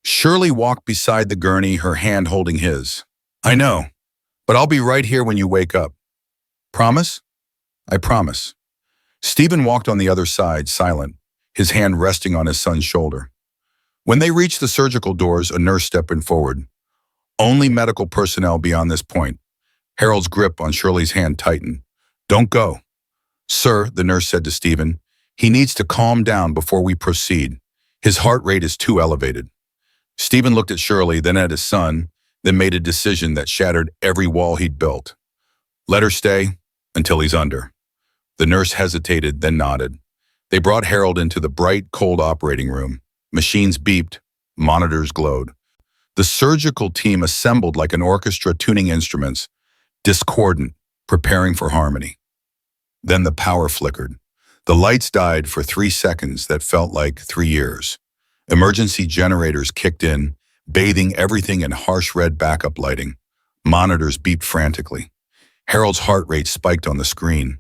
Shirley walked beside the gurney, her hand holding his. I know, but I'll be right here when you wake up. Promise? I promise. Stephen walked on the other side, silent, his hand resting on his son's shoulder. When they reached the surgical doors, a nurse stepped forward. Only medical personnel beyond this point. Harold's grip on Shirley's hand tightened. Don't go. Sir, the nurse said to Stephen, he needs to calm down before we proceed. His heart rate is too elevated. Stephen looked at Shirley, then at his son, then made a decision that shattered every wall he'd built. Let her stay until he's under. The nurse hesitated, then nodded. They brought Harold into the bright, cold operating room. Machines beeped, monitors glowed. The surgical team assembled like an orchestra tuning instruments, discordant, preparing for harmony. Then the power flickered. The lights died for 3 seconds that felt like 3 years. Emergency generators kicked in, bathing everything in harsh red backup lighting. Monitors beeped frantically. Harold's heart rate spiked on the screen.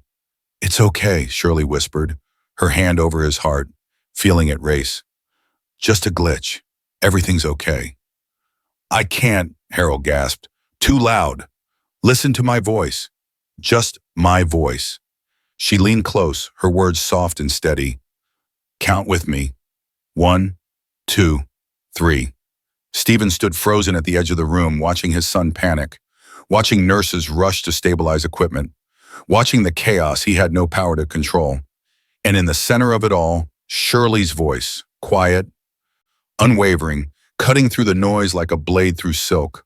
It's okay, Shirley whispered, her hand over his heart, feeling it race. Just a glitch. Everything's okay. I can't, Harold gasped. Too loud. Listen to my voice. Just my voice. She leaned close, her words soft and steady. Count with me. 1, 2, 3. Stephen stood frozen at the edge of the room, watching his son panic, watching nurses rush to stabilize equipment, watching the chaos he had no power to control. And in the center of it all, Shirley's voice, quiet, unwavering, cutting through the noise like a blade through silk.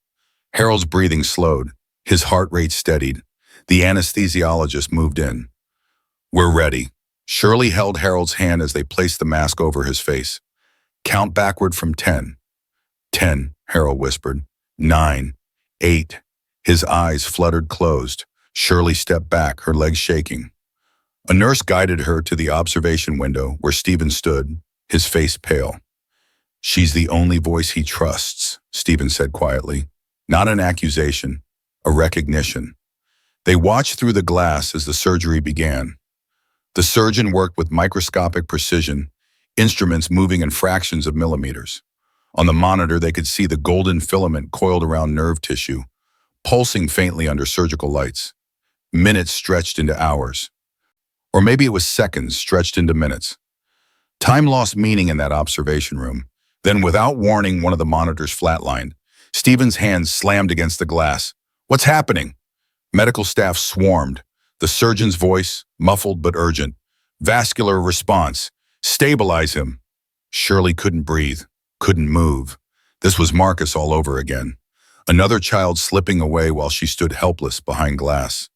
Harold's breathing slowed, his heart rate steadied. The anesthesiologist moved in. We're ready. Shirley held Harold's hand as they placed the mask over his face. Count backward from 10. 10, Harold whispered. 9, 8. His eyes fluttered closed. Shirley stepped back, her legs shaking. A nurse guided her to the observation window where Stephen stood, his face pale. She's the only voice he trusts, Stephen said quietly. Not an accusation, a recognition. They watched through the glass as the surgery began. The surgeon worked with microscopic precision, instruments moving in fractions of millimeters. On the monitor, they could see the golden filament coiled around nerve tissue, pulsing faintly under surgical lights. Minutes stretched into hours. Or maybe it was seconds stretched into minutes. Time lost meaning in that observation room. Then, without warning, one of the monitors flatlined. Stephen's hands slammed against the glass. "What's happening?" Medical staff swarmed. The surgeon's voice, muffled but urgent. "Vascular response. Stabilize him." Shirley couldn't breathe, couldn't move. This was Marcus all over again. Another child slipping away while she stood helpless behind glass.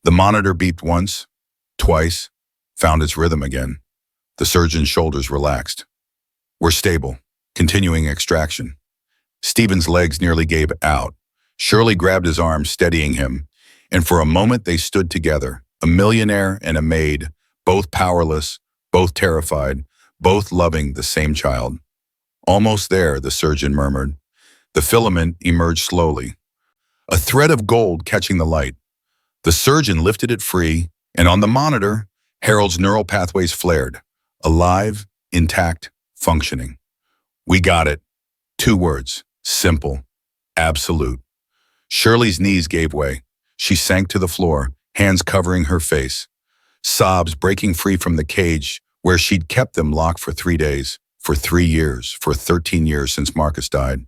The monitor beeped once, twice, found its rhythm again. The surgeon's shoulders relaxed. "We're stable. Continuing extraction." Stephen's legs nearly gave out. Shirley grabbed his arm, steadying him, and for a moment they stood together, a millionaire and a maid, both powerless, both terrified, both loving the same child. "Almost there," the surgeon murmured. The filament emerged slowly, a thread of gold catching the light. The surgeon lifted it free, and on the monitor, Harold's neural pathways flared, alive, intact, functioning. "We got it." 2 words, simple, absolute. Shirley's knees gave way. She sank to the floor, hands covering her face. Sobs breaking free from the cage where she'd kept them locked for 3 days, for 3 years, for 13 years since Marcus died.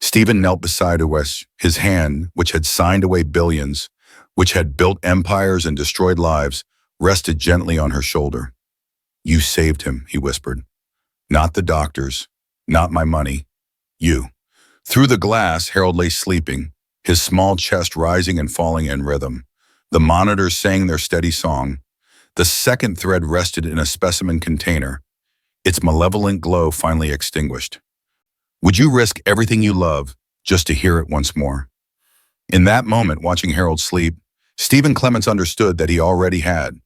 Stephen knelt beside her, his hand, which had signed away billions, which had built empires and destroyed lives, rested gently on her shoulder. "You saved him," he whispered. "Not the doctors, not my money, you." Through the glass, Harold lay sleeping, his small chest rising and falling in rhythm. The monitors sang their steady song. The second thread rested in a specimen container, its malevolent glow finally extinguished. Would you risk everything you love just to hear it once more? In that moment, watching Harold sleep, Stephen Clements understood that he already had,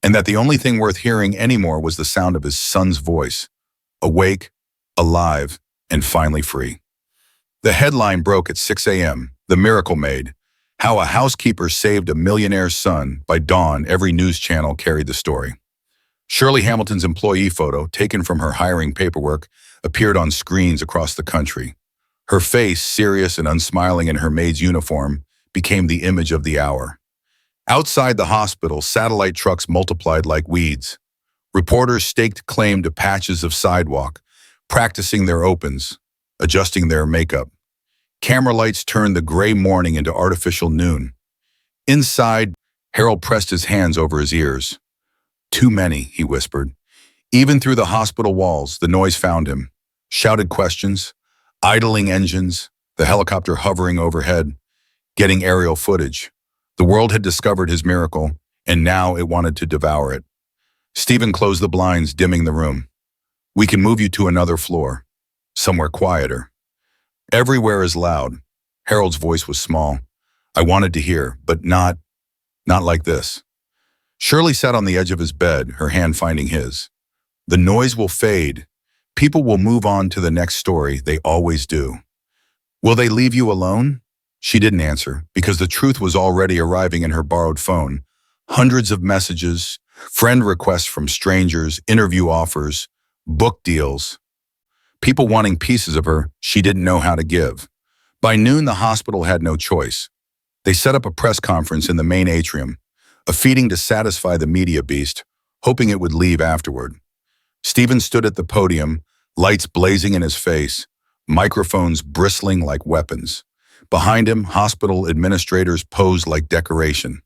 and that the only thing worth hearing anymore was the sound of his son's voice, awake, alive, and finally free. The headline broke at 6 a.m., "The Miracle Maid," how a housekeeper saved a millionaire's son. By dawn, every news channel carried the story. Shirley Hamilton's employee photo, taken from her hiring paperwork, appeared on screens across the country. Her face, serious and unsmiling in her maid's uniform, became the image of the hour. Outside the hospital, satellite trucks multiplied like weeds. Reporters staked claim to patches of sidewalk, practicing their opens, adjusting their makeup. Camera lights turned the gray morning into artificial noon. Inside, Harold pressed his hands over his ears. "Too many," he whispered. Even through the hospital walls, the noise found him. Shouted questions, idling engines, the helicopter hovering overhead, getting aerial footage. The world had discovered his miracle, and now it wanted to devour it. Stephen closed the blinds, dimming the room. "We can move you to another floor, somewhere quieter." "Everywhere is loud." Harold's voice was small. "I wanted to hear, but not like this." Shirley sat on the edge of his bed, her hand finding his. "The noise will fade. People will move on to the next story. They always do." "Will they leave you alone?" She didn't answer, because the truth was already arriving in her borrowed phone. Hundreds of messages, friend requests from strangers, interview offers, book deals. People wanting pieces of her she didn't know how to give. By noon, the hospital had no choice. They set up a press conference in the main atrium, a feeding to satisfy the media beast, hoping it would leave afterward. Stephen stood at the podium, lights blazing in his face, microphones bristling like weapons. Behind him, hospital administrators posed like decoration.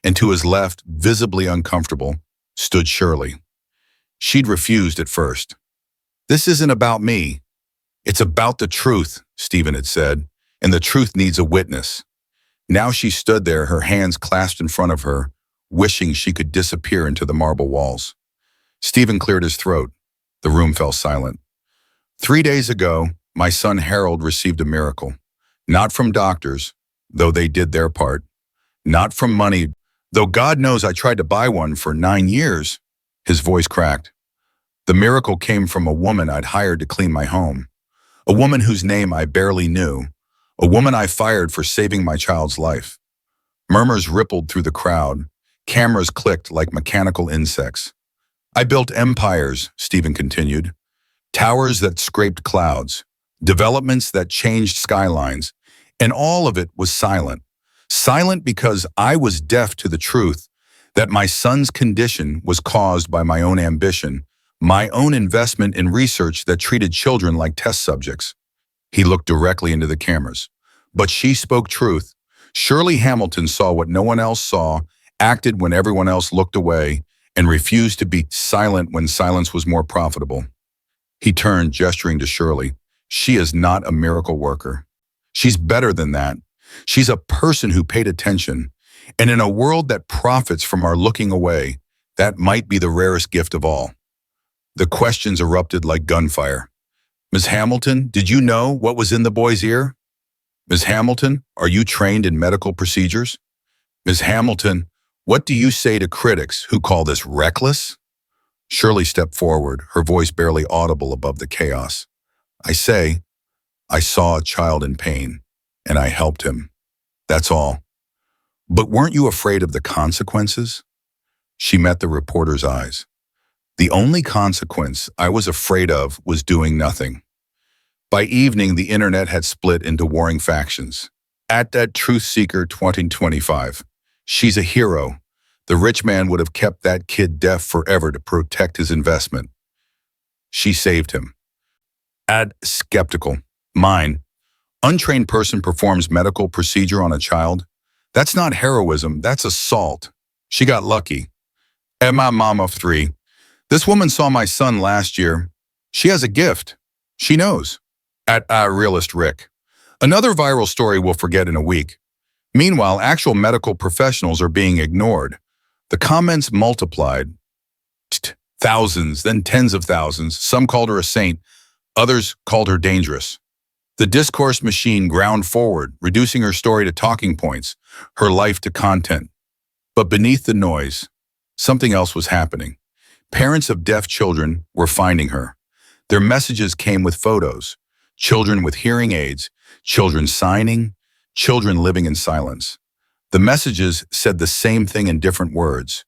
And to his left, visibly uncomfortable, stood Shirley. She'd refused at first. "This isn't about me. It's about the truth," Stephen had said, "and the truth needs a witness." Now she stood there, her hands clasped in front of her, wishing she could disappear into the marble walls. Stephen cleared his throat. The room fell silent. 3 days ago, my son Harold received a miracle. Not from doctors, though they did their part. Not from money, though God knows I tried to buy one for 9 years. His voice cracked. The miracle came from a woman I'd hired to clean my home. A woman whose name I barely knew. A woman I fired for saving my child's life. Murmurs rippled through the crowd. Cameras clicked like mechanical insects. I built empires, Stephen continued. Towers that scraped clouds, developments that changed skylines, and all of it was silent. Silent because I was deaf to the truth that my son's condition was caused by my own ambition, my own investment in research that treated children like test subjects. He looked directly into the cameras. But she spoke truth. Shirley Hamilton saw what no one else saw, acted when everyone else looked away, and refused to be silent when silence was more profitable. He turned, gesturing to Shirley. She is not a miracle worker. She's better than that. She's a person who paid attention. And in a world that profits from our looking away, that might be the rarest gift of all. The questions erupted like gunfire. Ms. Hamilton, did you know what was in the boy's ear? Ms. Hamilton, are you trained in medical procedures? Ms. Hamilton, what do you say to critics who call this reckless? Shirley stepped forward, her voice barely audible above the chaos. I say, I saw a child in pain, and I helped him. That's all. But weren't you afraid of the consequences? She met the reporter's eyes. The only consequence I was afraid of was doing nothing. By evening, the internet had split into warring factions. At that Truth Seeker 2025, she's a hero. The rich man would have kept that kid deaf forever to protect his investment. She saved him. At skeptical, mine. Untrained person performs medical procedure on a child. That's not heroism, that's assault. She got lucky. At my mom of 3, this woman saw my son last year. She has a gift. She knows. At Realist Rick. Another viral story we'll forget in a week. Meanwhile, actual medical professionals are being ignored. The comments multiplied. Thousands, then tens of thousands. Some called her a saint. Others called her dangerous. The discourse machine ground forward, reducing her story to talking points, her life to content. But beneath the noise, something else was happening. Parents of deaf children were finding her. Their messages came with photos. Children with hearing aids, children signing, children living in silence. The messages said the same thing in different words.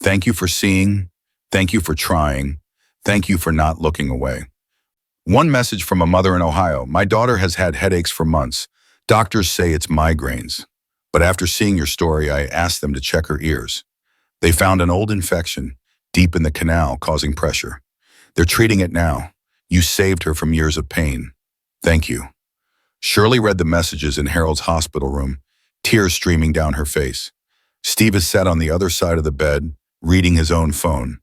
Thank you for seeing. Thank you for trying. Thank you for not looking away. One message from a mother in Ohio. My daughter has had headaches for months. Doctors say it's migraines. But after seeing your story, I asked them to check her ears. They found an old infection deep in the canal causing pressure. They're treating it now. You saved her from years of pain. Thank you. Shirley read the messages in Harold's hospital room, tears streaming down her face. Steve is sat on the other side of the bed, reading his own phone.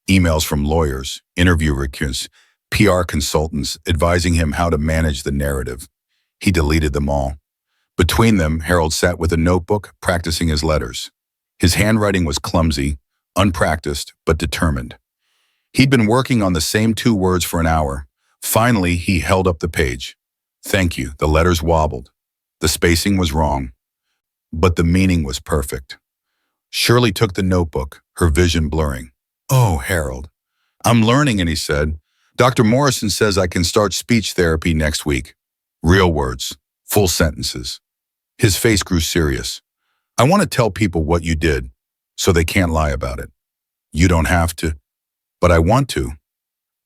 Emails from lawyers, interview requests, PR consultants advising him how to manage the narrative. He deleted them all. Between them, Harold sat with a notebook, practicing his letters. His handwriting was clumsy, unpracticed, but determined. He'd been working on the same 2 words for an hour. Finally, he held up the page. Thank you. The letters wobbled. The spacing was wrong. But the meaning was perfect. Shirley took the notebook, her vision blurring. Oh, Harold. I'm learning, and he said, Dr. Morrison says I can start speech therapy next week. Real words, full sentences. His face grew serious. I want to tell people what you did, so they can't lie about it. You don't have to, but I want to.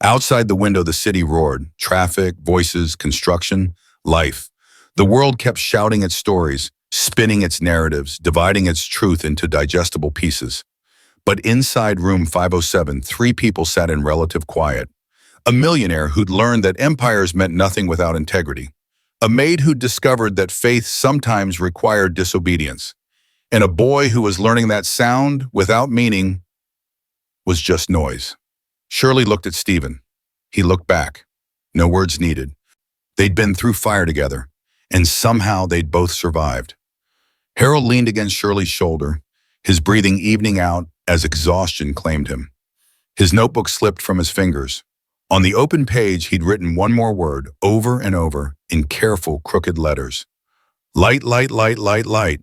Outside the window, the city roared. Traffic, voices, construction, life. The world kept shouting its stories, spinning its narratives, dividing its truth into digestible pieces. But inside room 507, 3 people sat in relative quiet. A millionaire who'd learned that empires meant nothing without integrity. A maid who'd discovered that faith sometimes required disobedience. And a boy who was learning that sound, without meaning, was just noise. Shirley looked at Stephen. He looked back. No words needed. They'd been through fire together, and somehow they'd both survived. Harold leaned against Shirley's shoulder, his breathing evening out as exhaustion claimed him. His notebook slipped from his fingers. On the open page, he'd written one more word over and over in careful, crooked letters. Light, light, light, light, light.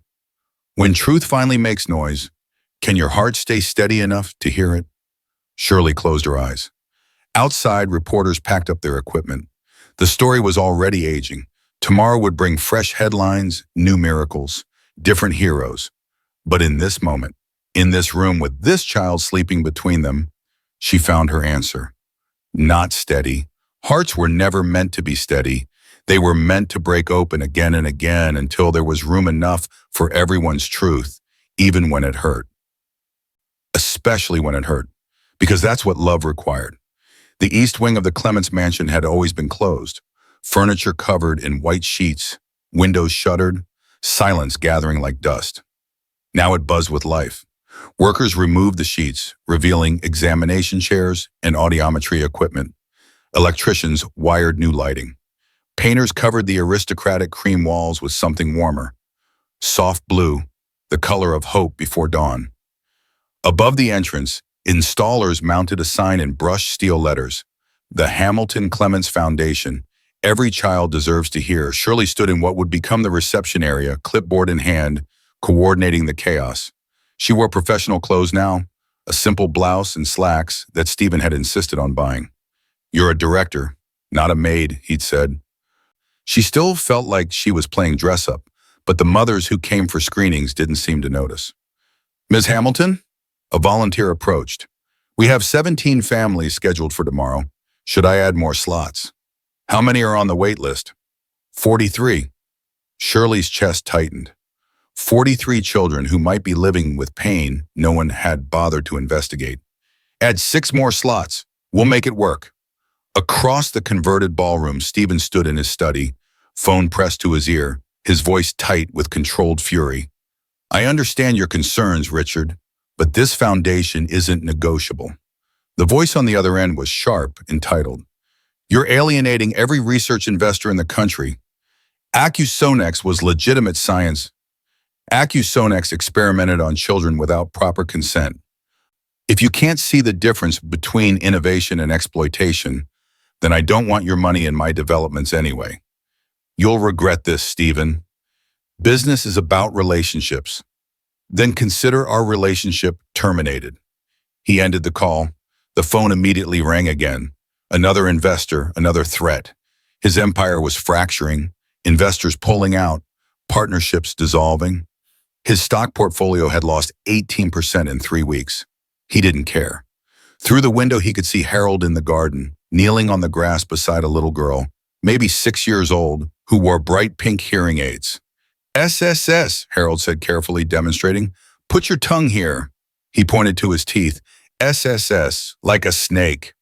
When truth finally makes noise, can your heart stay steady enough to hear it? Shirley closed her eyes. Outside, reporters packed up their equipment. The story was already aging. Tomorrow would bring fresh headlines, new miracles, different heroes. But in this moment, In this room with this child sleeping between them, she found her answer. Not steady. Hearts were never meant to be steady. They were meant to break open again and again until there was room enough for everyone's truth, even when it hurt. Especially when it hurt, because that's what love required. The east wing of the Clements mansion had always been closed, furniture covered in white sheets, windows shuttered, silence gathering like dust. Now it buzzed with life. Workers removed the sheets, revealing examination chairs and audiometry equipment. Electricians wired new lighting. Painters covered the aristocratic cream walls with something warmer. Soft blue, the color of hope before dawn. Above the entrance, installers mounted a sign in brushed steel letters. The Hamilton Clements Foundation. Every child deserves to hear. Shirley stood in what would become the reception area, clipboard in hand, coordinating the chaos. She wore professional clothes now, a simple blouse and slacks that Stephen had insisted on buying. You're a director, not a maid, he'd said. She still felt like she was playing dress-up, but the mothers who came for screenings didn't seem to notice. Ms. Hamilton? A volunteer approached. We have 17 families scheduled for tomorrow. Should I add more slots? How many are on the wait list? 43. Shirley's chest tightened. 43 children who might be living with pain no one had bothered to investigate. Add 6 more slots. We'll make it work. Across the converted ballroom, Stephen stood in his study, phone pressed to his ear, his voice tight with controlled fury. I understand your concerns, Richard, but this foundation isn't negotiable. The voice on the other end was sharp, entitled. You're alienating every research investor in the country. Accusonex was legitimate science. Accusonex experimented on children without proper consent. If you can't see the difference between innovation and exploitation, then I don't want your money in my developments anyway. You'll regret this, Stephen. Business is about relationships. Then consider our relationship terminated. He ended the call. The phone immediately rang again. Another investor, another threat. His empire was fracturing, investors pulling out, partnerships dissolving. His stock portfolio had lost 18% in 3 weeks. He didn't care. Through the window, he could see Harold in the garden, kneeling on the grass beside a little girl, maybe 6 years old, who wore bright pink hearing aids. SSS, Harold said carefully, demonstrating. Put your tongue here. He pointed to his teeth. SSS, like a snake.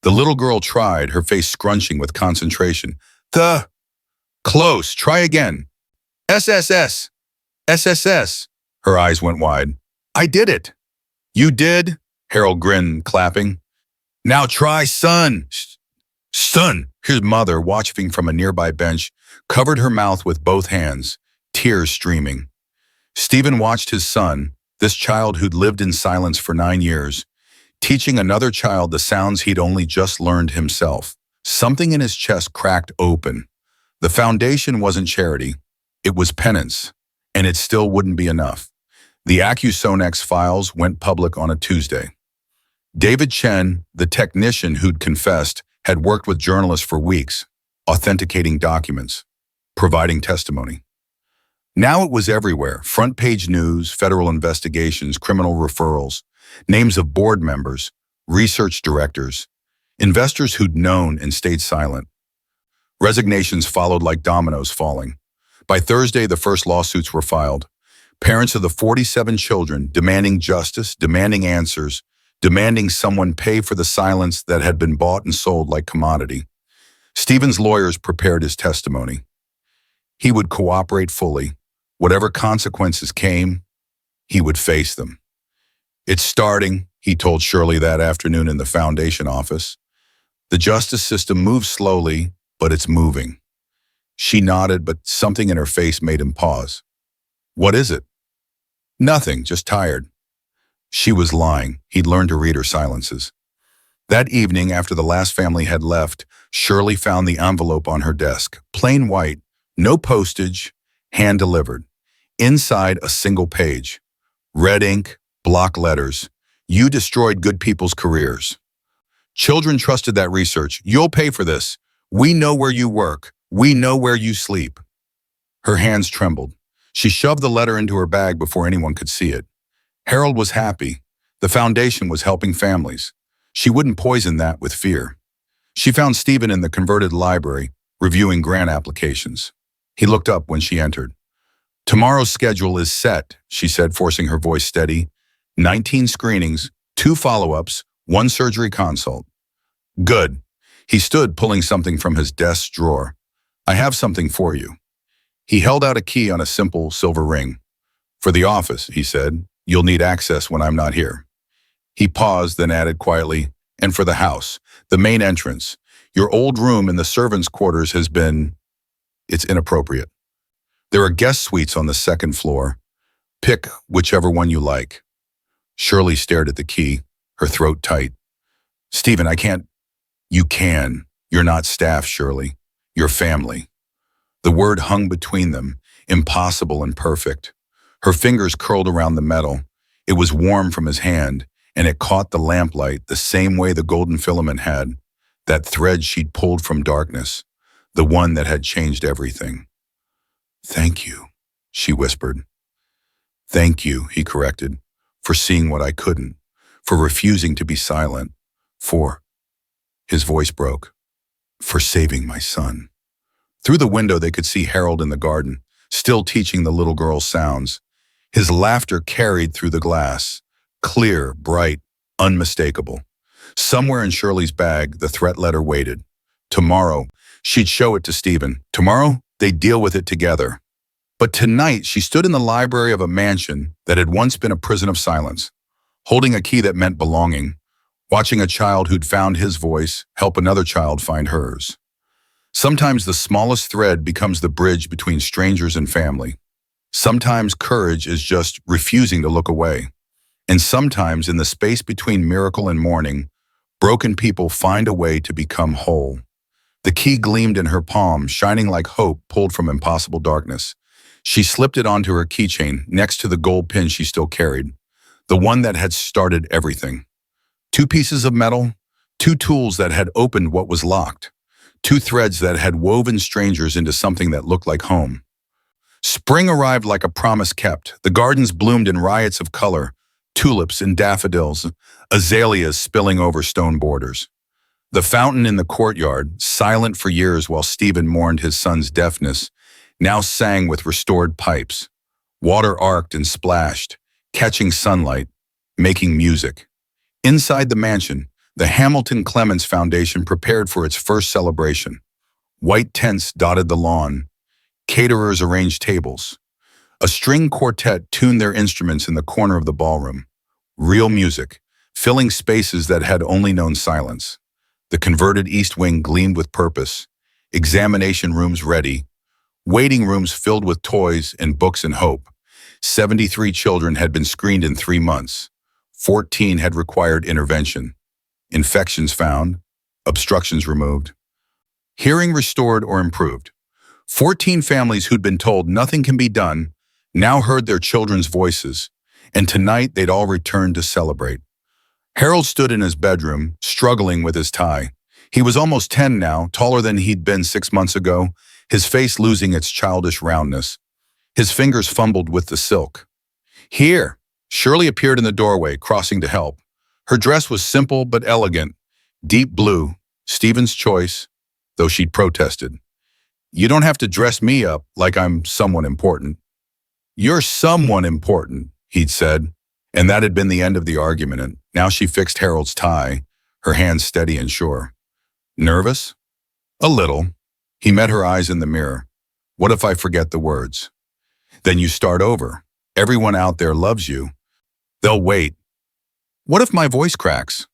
The little girl tried, her face scrunching with concentration. Close, try again. SSS, SSS. Her eyes went wide. I did it. You did? Harold grinned, clapping. Now try son. Son, his mother, watching from a nearby bench, covered her mouth with both hands, tears streaming. Stephen watched his son, this child who'd lived in silence for 9 years, teaching another child the sounds he'd only just learned himself. Something in his chest cracked open. The foundation wasn't charity. It was penance, and it still wouldn't be enough. The Accusonex files went public on a Tuesday. David Chen, the technician who'd confessed, had worked with journalists for weeks, authenticating documents, providing testimony. Now it was everywhere, front-page news, federal investigations, criminal referrals, names of board members, research directors, investors who'd known and stayed silent. Resignations followed like dominoes falling. By Thursday, the first lawsuits were filed. Parents of the 47 children demanding justice, demanding answers, demanding someone pay for the silence that had been bought and sold like commodity. Stephen's lawyers prepared his testimony. He would cooperate fully. Whatever consequences came, he would face them. It's starting, he told Shirley that afternoon in the foundation office. The justice system moves slowly, but it's moving. She nodded, but something in her face made him pause. What is it? Nothing, just tired. She was lying. He'd learned to read her silences. That evening, after the last family had left, Shirley found the envelope on her desk, plain white, no postage, hand-delivered. Inside, a single page. Red ink, block letters. You destroyed good people's careers. Children trusted that research. You'll pay for this. We know where you work. We know where you sleep. Her hands trembled. She shoved the letter into her bag before anyone could see it. Harold was happy. The foundation was helping families. She wouldn't poison that with fear. She found Stephen in the converted library, reviewing grant applications. He looked up when she entered. "Tomorrow's schedule is set," she said, forcing her voice steady. 19 screenings, 2 follow-ups, 1 surgery consult. "Good." He stood, pulling something from his desk drawer. "I have something for you." He held out a key on a simple silver ring. "For the office," he said. "You'll need access when I'm not here." He paused, then added quietly, "And for the house, the main entrance. Your old room in the servants' quarters has been... it's inappropriate. There are guest suites on the 2nd floor. Pick whichever one you like." Shirley stared at the key, her throat tight. "Stephen, I can't..." "You can. You're not staff, Shirley. You're family." The word hung between them, impossible and perfect. Her fingers curled around the metal. It was warm from his hand, and it caught the lamplight the same way the golden filament had, that thread she'd pulled from darkness, the one that had changed everything. "Thank you," she whispered. "Thank you," he corrected, "for seeing what I couldn't, for refusing to be silent, for..." His voice broke. "For saving my son." Through the window they could see Harold in the garden, still teaching the little girl sounds. His laughter carried through the glass, clear, bright, unmistakable. Somewhere in Shirley's bag, the threat letter waited. Tomorrow, she'd show it to Stephen. Tomorrow, they'd deal with it together. But tonight, she stood in the library of a mansion that had once been a prison of silence, holding a key that meant belonging, watching a child who'd found his voice help another child find hers. Sometimes the smallest thread becomes the bridge between strangers and family. Sometimes courage is just refusing to look away. And sometimes in the space between miracle and mourning, broken people find a way to become whole. The key gleamed in her palm, shining like hope pulled from impossible darkness. She slipped it onto her keychain next to the gold pin she still carried, the one that had started everything. 2 pieces of metal, 2 tools that had opened what was locked, 2 threads that had woven strangers into something that looked like home. Spring arrived like a promise kept. The gardens bloomed in riots of color, tulips and daffodils, azaleas spilling over stone borders. The fountain in the courtyard, silent for years while Stephen mourned his son's deafness, now sang with restored pipes. Water arced and splashed, catching sunlight, making music. Inside the mansion, the Hamilton Clements Foundation prepared for its first celebration. White tents dotted the lawn. Caterers arranged tables. A string quartet tuned their instruments in the corner of the ballroom. Real music, filling spaces that had only known silence. The converted East Wing gleamed with purpose. Examination rooms ready. Waiting rooms filled with toys and books and hope. 73 children had been screened in 3 months. 14 had required intervention. Infections found. Obstructions removed. Hearing restored or improved. 14 families who'd been told nothing can be done now heard their children's voices, and tonight they'd all returned to celebrate. Harold stood in his bedroom, struggling with his tie. He was almost 10 now, taller than he'd been 6 months ago, his face losing its childish roundness. His fingers fumbled with the silk. "Here!" Shirley appeared in the doorway, crossing to help. Her dress was simple but elegant, deep blue, Stephen's choice, though she'd protested. "You don't have to dress me up like I'm someone important." "You're someone important," he'd said, and that had been the end of the argument. And now she fixed Harold's tie, her hands steady and sure. "Nervous?" "A little." He met her eyes in the mirror. "What if I forget the words?" "Then you start over. Everyone out there loves you. They'll wait." "What if my voice cracks?"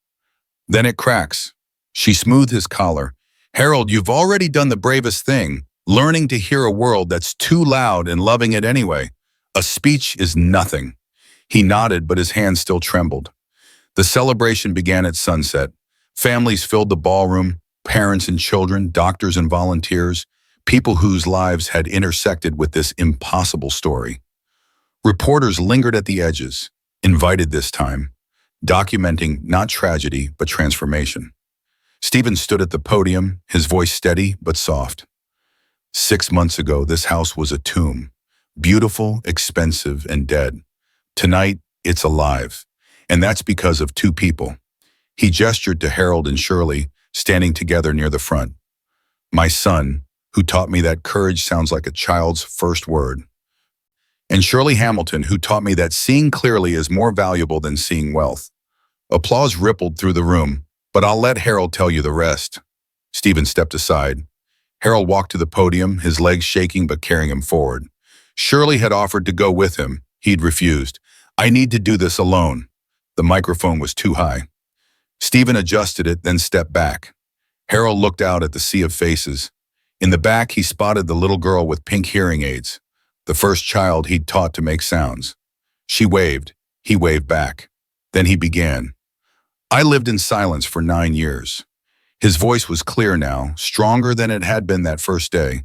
"Then it cracks." She smoothed his collar. "Harold, you've already done the bravest thing, learning to hear a world that's too loud and loving it anyway. A speech is nothing." He nodded, but his hand still trembled. The celebration began at sunset. Families filled the ballroom, parents and children, doctors and volunteers, people whose lives had intersected with this impossible story. Reporters lingered at the edges, invited this time, documenting not tragedy, but transformation. Stephen stood at the podium, his voice steady but soft. 6 months ago, this house was a tomb, beautiful, expensive, and dead. Tonight, It's alive. And that's because of two people. He gestured to Harold and Shirley, standing together near the front. My son, who taught me that courage sounds like a child's first word. And Shirley Hamilton, who taught me that seeing clearly is more valuable than seeing wealth. Applause rippled through the room, but I'll let Harold tell you the rest. Stephen stepped aside. Harold walked to the podium, his legs shaking but carrying him forward. Shirley had offered to go with him. He'd refused. I need to do this alone. The microphone was too high. Stephen adjusted it, then stepped back. Harold looked out at the sea of faces. In the back, he spotted the little girl with pink hearing aids, the first child he'd taught to make sounds. She waved. He waved back. Then he began. I lived in silence for 9 years. His voice was clear now, stronger than it had been that first day.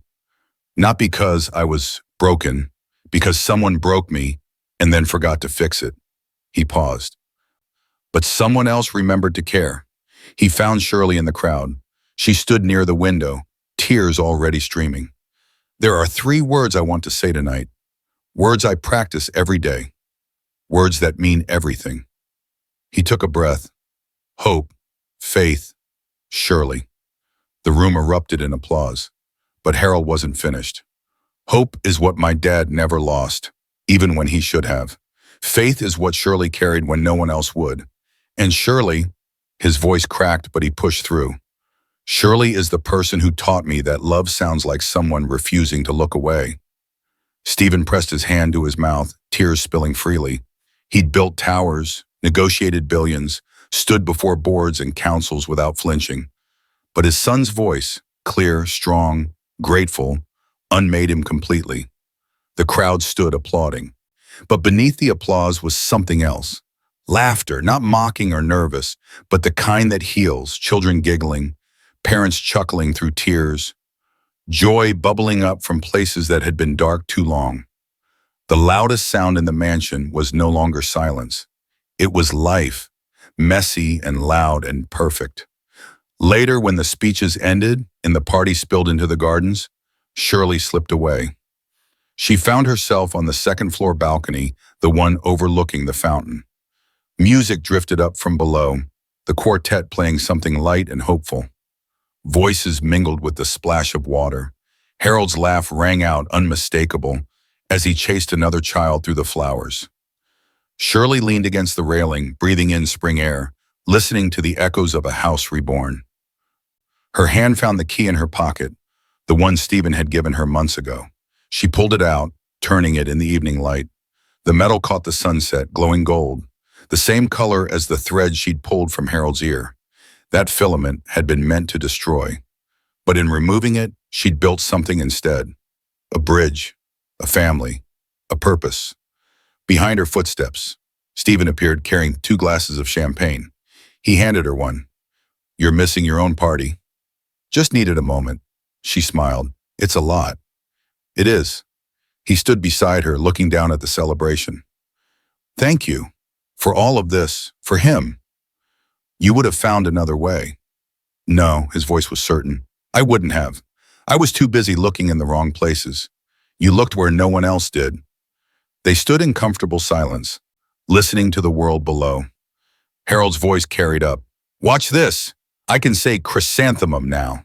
Not because I was broken, because someone broke me and then forgot to fix it. He paused. But someone else remembered to care. He found Shirley in the crowd. She stood near the window, tears already streaming. There are 3 words I want to say tonight. Words I practice every day. Words that mean everything. He took a breath. Hope, faith, Shirley. The room erupted in applause. But Harold wasn't finished. Hope is what my dad never lost, even when he should have. Faith is what Shirley carried when no one else would. And Shirley, his voice cracked, but he pushed through. Shirley is the person who taught me that love sounds like someone refusing to look away. Stephen pressed his hand to his mouth, tears spilling freely. He'd built towers, negotiated billions, stood before boards and councils without flinching. But his son's voice, clear, strong, grateful, unmade him completely. The crowd stood applauding. But beneath the applause was something else. Laughter, not mocking or nervous, but the kind that heals, children giggling, parents chuckling through tears, joy bubbling up from places that had been dark too long. The loudest sound in the mansion was no longer silence. It was life, messy and loud and perfect. Later, when the speeches ended and the party spilled into the gardens, Shirley slipped away. She found herself on the second-floor balcony, the one overlooking the fountain. Music drifted up from below, the quartet playing something light and hopeful. Voices mingled with the splash of water. Harold's laugh rang out unmistakable as he chased another child through the flowers. Shirley leaned against the railing, breathing in spring air, listening to the echoes of a house reborn. Her hand found the key in her pocket, the one Stephen had given her months ago. She pulled it out, turning it in the evening light. The metal caught the sunset, glowing gold, the same color as the thread she'd pulled from Harold's ear. That filament had been meant to destroy. But in removing it, she'd built something instead. A bridge, a family, a purpose. Behind her footsteps, Stephen appeared carrying 2 glasses of champagne. He handed her one. You're missing your own party. Just needed a moment. She smiled. It's a lot. It is. He stood beside her, looking down at the celebration. Thank you. For all of this, for him. You would have found another way. No, his voice was certain. I wouldn't have. I was too busy looking in the wrong places. You looked where no one else did. They stood in comfortable silence, listening to the world below. Harold's voice carried up. Watch this. I can say chrysanthemum now.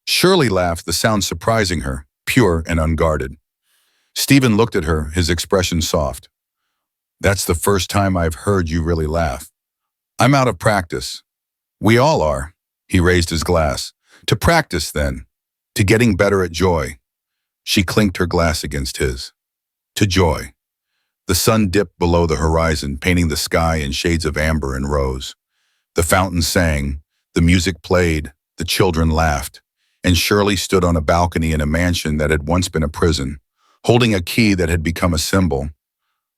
Shirley laughed, the sound surprising her, pure and unguarded. Stephen looked at her, his expression soft. That's the first time I've heard you really laugh. I'm out of practice. We all are. He raised his glass. To practice, then. To getting better at joy. She clinked her glass against his. To joy. The sun dipped below the horizon, painting the sky in shades of amber and rose. The fountain sang, the music played, the children laughed, and Shirley stood on a balcony in a mansion that had once been a prison, holding a key that had become a symbol,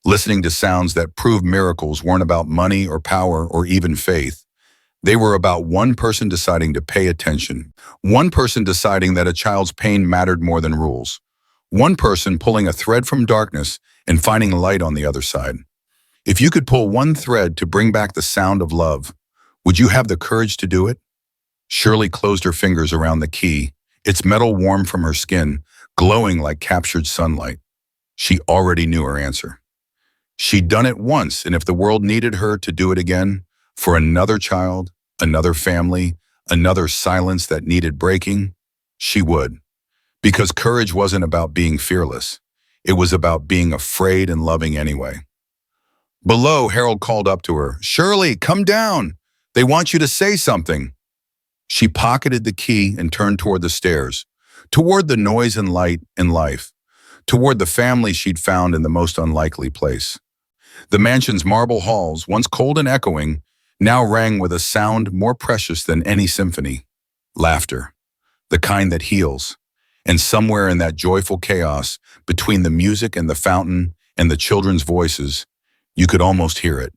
listening to sounds that proved miracles weren't about money or power or even faith. They were about one person deciding to pay attention, one person deciding that a child's pain mattered more than rules, one person pulling a thread from darkness and finding light on the other side. If you could pull one thread to bring back the sound of love, would you have the courage to do it? Shirley closed her fingers around the key, its metal warm from her skin, glowing like captured sunlight. She already knew her answer. She'd done it once, and if the world needed her to do it again, for another child, another family, another silence that needed breaking, she would. Because courage wasn't about being fearless. It was about being afraid and loving anyway. Below, Harold called up to her, "Shirley, come down. They want you to say something." She pocketed the key and turned toward the stairs, toward the noise and light in life, toward the family she'd found in the most unlikely place. The mansion's marble halls, once cold and echoing, now rang with a sound more precious than any symphony. Laughter, the kind that heals. And somewhere in that joyful chaos, between the music and the fountain and the children's voices, you could almost hear it,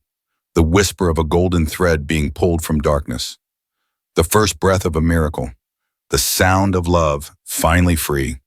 the whisper of a golden thread being pulled from darkness. The first breath of a miracle, the sound of love finally free.